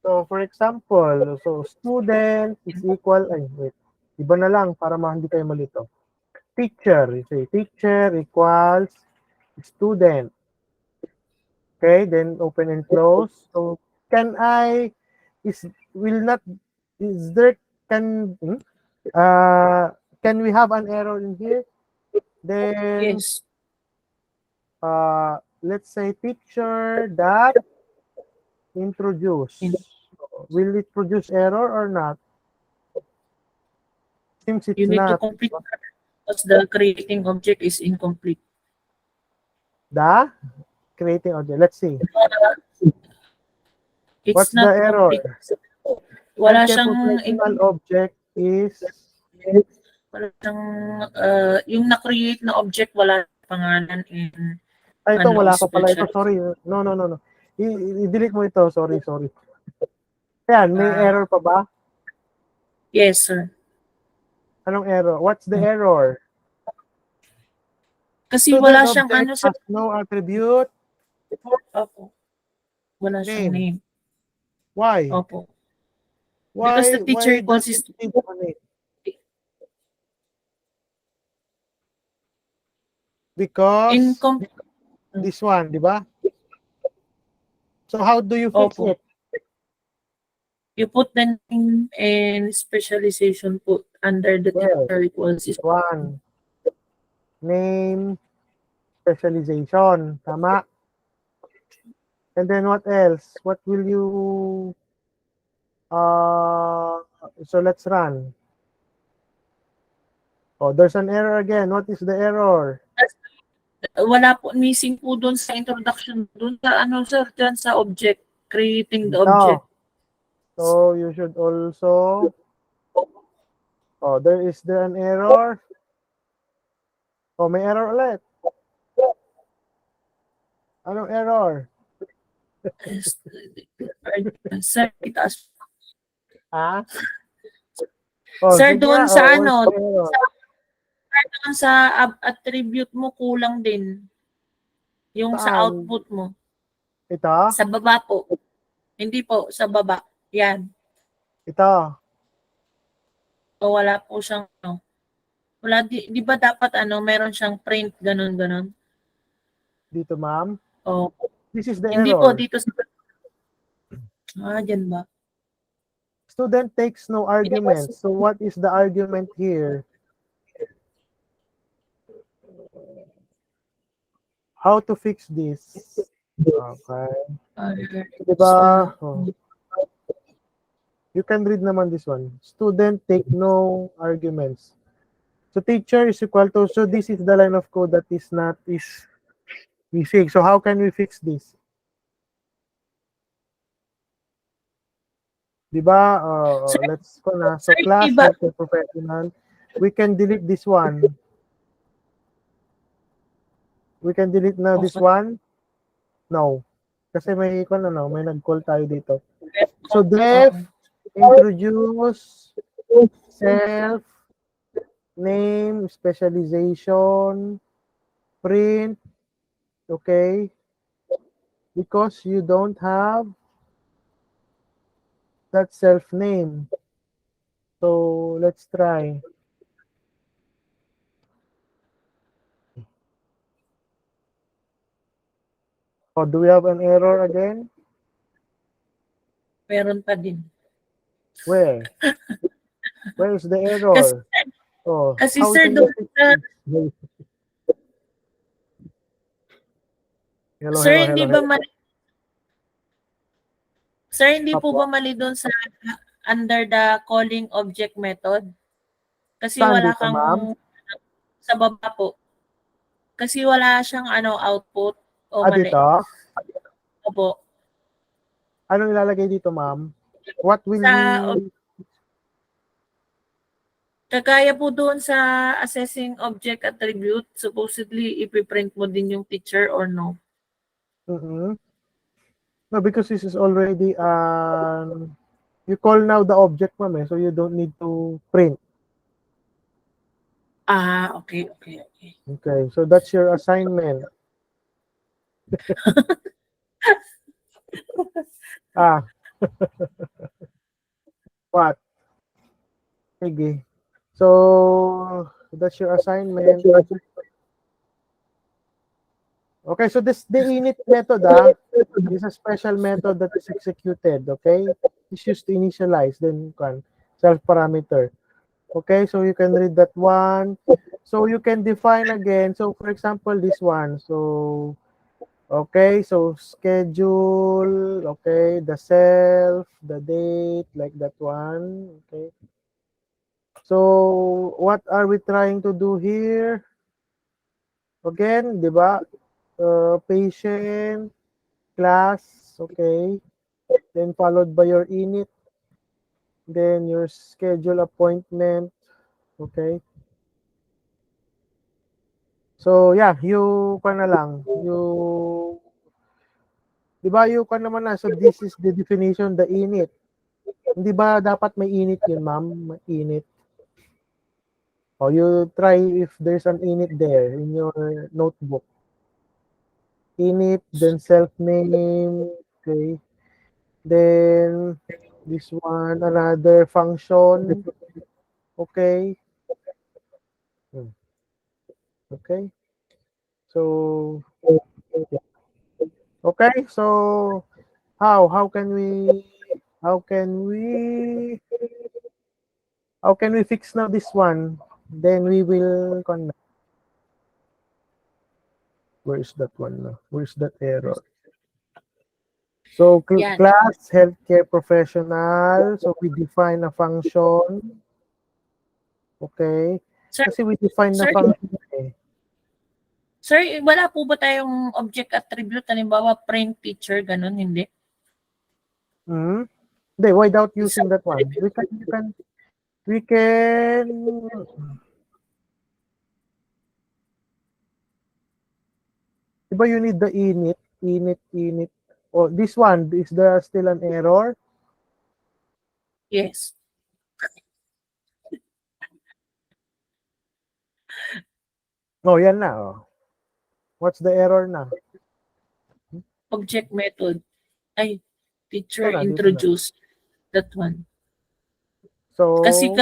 A: so for example, so student is equal, ay wait, iba na lang para hindi kayo malito. Teacher, you say teacher equals student. Okay, then open and close. So can we have an error in here? Then
C: Yes.
A: let's say teacher dot introduce. Will it produce error or not? Seems it's
C: You need to
A: not.
C: complete because the creating object is incomplete.
A: The creating object. Let's see.
C: It's
A: What's the
C: not
A: error?
C: complete. Wala
A: Healthcare
C: siyang
A: professional object is
C: wala siyang yung na-create na object wala siyang pangalan in
A: ito,
C: ano,
A: wala pa pala ito.
C: special.
A: Sorry. No. I-delete mo ito. Sorry. Ayan, may error pa ba?
C: Yes, sir.
A: Anong error? What's the error?
C: Kasi
A: Student
C: wala siyang
A: object
C: ano sa
A: has no attribute.
C: Opo. Wala siyang name.
A: Why?
C: Opo.
A: Why?
C: Because the teacher
A: Why
C: equals
A: does
C: is
A: it need a name? Because this one, di ba? So how do you fix
C: Opo.
A: it?
C: You put the name and specialization put under the teacher equals is
A: One. Name, specialization. Tama. And then what else? What will you... so let's run. Oh, there's an error again. What is the error?
C: wala po, missing po doon sa introduction, doon sa ano sir, dyan sa object, creating the object.
A: So you should also Oh, is there an error? Oh, may error ulit. Anong error?
C: Sir, itaas.
A: Ah? Oh,
C: Sir,
A: sige
C: doon
A: nga.
C: sa
A: Oh,
C: ano,
A: where's the error?
C: doon sa attribute mo kulang din. Yung sa
A: Saan?
C: output mo.
A: Ito?
C: Sa baba po. Hindi po, sa baba. Yan.
A: Ito.
C: O wala po siyang ano. Wala, di ba dapat ano, meron siyang print, ganun.
A: Dito, ma'am.
C: O,
A: This is the
C: hindi po
A: error.
C: dito sa, dyan ba?
A: Student takes no
C: Hindi po,
A: argument. So what is the argument here? How to fix this? Okay. Diba? Oh. You can read naman this one. Student take no arguments. So teacher is equal to, so this is the line of code that is missing. So how can we fix this? Diba? Let's go na. So
C: Sir,
A: class,
C: diba?
A: healthcare professional. We can delete this one. We can delete now this
C: Okay.
A: one. No. Kasi may may nag-call tayo dito. So def, introduce, self, name, specialization, print, okay? Because you don't have that self name. So let's try. Oh, do we have an error again?
C: Meron pa din.
A: Where? Where is the error? Oh,
C: Kasi
A: how
C: sir,
A: can
C: doon
A: you fix
C: sa,
A: this? Hello,
C: sir,
A: hello,
C: hindi
A: hello,
C: ba
A: hello.
C: mali, sir, hindi po
A: Apo.
C: ba mali doon sa under the calling object method? Kasi
A: Saan
C: wala
A: dito,
C: kang
A: ma'am?
C: sa baba po. Kasi wala siyang ano output o mali.
A: Dito?
C: Opo.
A: Anong ilalagay dito, ma'am? What will
C: Sa
A: we...
C: kagaya po doon sa assessing object attribute, supposedly ipiprint mo din yung teacher or no?
A: No, because this is already you call now the object, ma'am, so you don't need to print.
C: Okay.
A: Okay, so that's your assignment. What? Sige. So that's your assignment. Okay, so this the init method is a special method that is executed. Okay, it's used to initialize then self parameter. Okay, so you can read that one. So you can define again. So for example, this one. So okay, so schedule. Okay, the self, the date, like that one. Okay. So what are we trying to do here? Again, di ba? Patient, class, okay. Then followed by your init. Then your schedule appointment, okay. So yeah, you pa na lang. Di ba you ka naman na. So this is the definition, the init. Hindi ba dapat may init yun, ma'am? May init. Oh, you try if there's an init there in your notebook. Init, then self name, okay. Then this one, another function, okay. Okay. So okay, so how can we fix now this one? Then we will connect. Where is that one now? Where's that error? So
C: Yan.
A: class healthcare professional. So we define a function. Okay.
C: Sir,
A: Kasi we define the
C: sir,
A: function eh.
C: sir, wala po ba tayong object attribute? Halimbawa, print teacher, ganun, hindi?
A: Hindi, without using that one. we can diba you need the init. Oh, this one, is there still an error?
C: Yes.
A: Oh, yan na. Oh. What's the error na?
C: Object method. Ay, teacher
A: Dito na.
C: introduce. That one.
A: So,
C: Kasi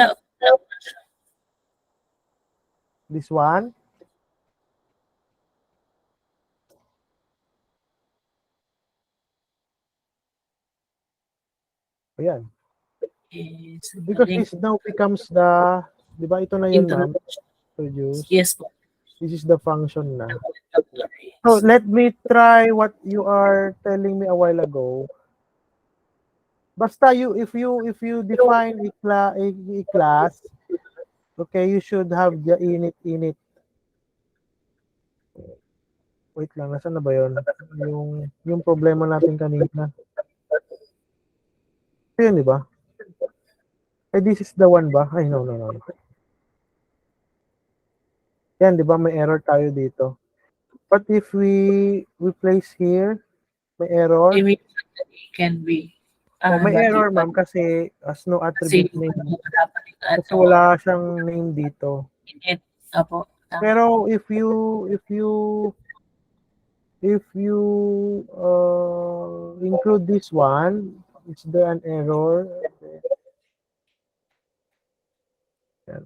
A: this one. Ayan.
C: is
A: Because
C: link
A: this now becomes the, di ba ito na yun, ma'am?
C: introduce.
A: Produce.
C: Yes po.
A: This is the function na. So, let me try what you are telling me a while ago. Basta if you define a class, okay, you should have the init. Wait lang, nasaan na ba yun? Yung problema natin kanina. Yun, di ba? Eh, this is the one ba? Ay, no. Yan, di ba? May error tayo dito. But if we place here, may error.
C: Immediately can be.
A: Oh, may
C: Not
A: error,
C: equal.
A: ma'am, kasi as no
C: Kasi
A: attribute name.
C: wala pa rin
A: Kasi wala siyang name dito.
C: init. Apo. Tama.
A: Pero if you include this one, is there an error? Yan.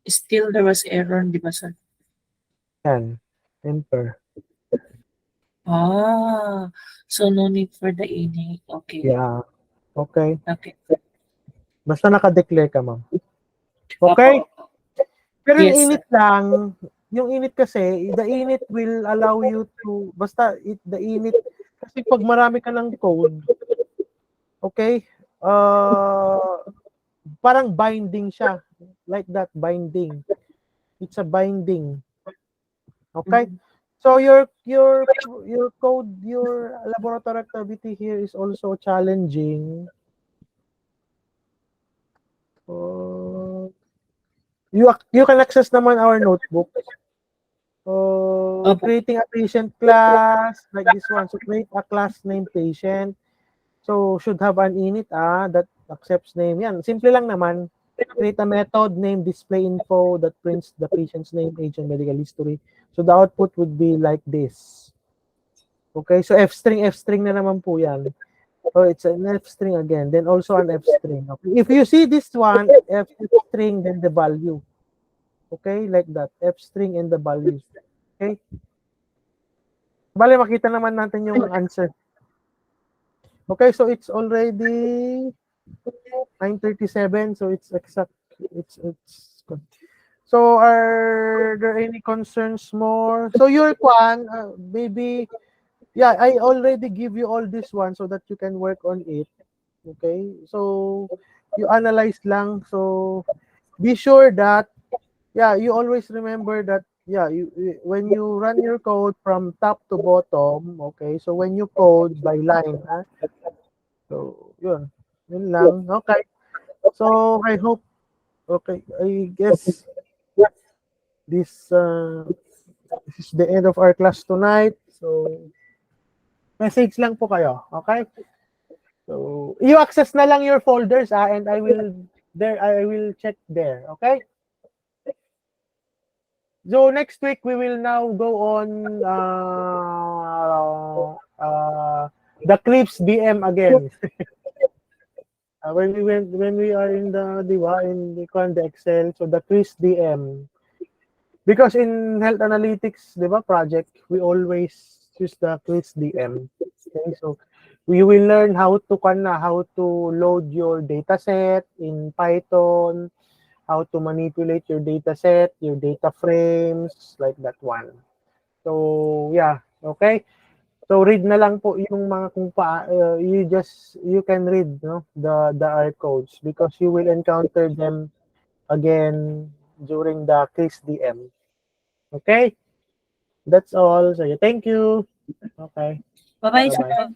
C: Still there was error, di ba sir?
A: Yan. Enter.
C: So no need for the init. Okay.
A: Yeah. Okay.
C: Okay.
A: Basta naka-declare ka, ma'am. Okay?
C: Apo.
A: Pero yung
C: Yes,
A: init lang, yung init kasi, the init will allow you to, basta the init, kasi pag marami ka ng code, okay, parang binding siya. Like that, binding. It's a binding. Okay? So your code, your laboratory activity here is also challenging. You can access naman our notebook. Creating a patient class like this one. So create a class named patient. So should have an init that accepts name. Yan, simple lang naman. Create a method named display info that prints the patient's name, age, and medical history. So the output would be like this. Okay, so F-string na naman po yan. Oh, it's an F-string again. Then also an F-string. Okay. If you see this one, F-string, then the value. Okay, like that. F-string and the values. Okay. Bale, makita naman natin yung answer. Okay, so it's already 9:37, so it's exact. It's good. So are there any concerns more? So your one, maybe, yeah, I already give you all this one so that you can work on it. Okay, so you analyze lang. So be sure that, yeah, you always remember that, yeah, when you run your code from top to bottom, okay, so when you code by line, so yun lang. Okay, so I hope, okay, I guess this is the end of our class tonight. So message lang po kayo, okay? So you access na lang your folders and I will check there, okay? So next week we will now go on the Clips DM again. When we are in the the Excel, so the Clips DM. Because in health analytics, project, we always use the Clips DM. Okay, so we will learn how to load your data set in Python, how to manipulate your data set, your data frames, like that one. So, yeah, okay? So, read na lang po yung mga kung you can read the R codes because you will encounter them again during the case DM. Okay? That's all. So, thank you. Okay.
C: Bye-bye,
A: Bye-bye.
C: sir.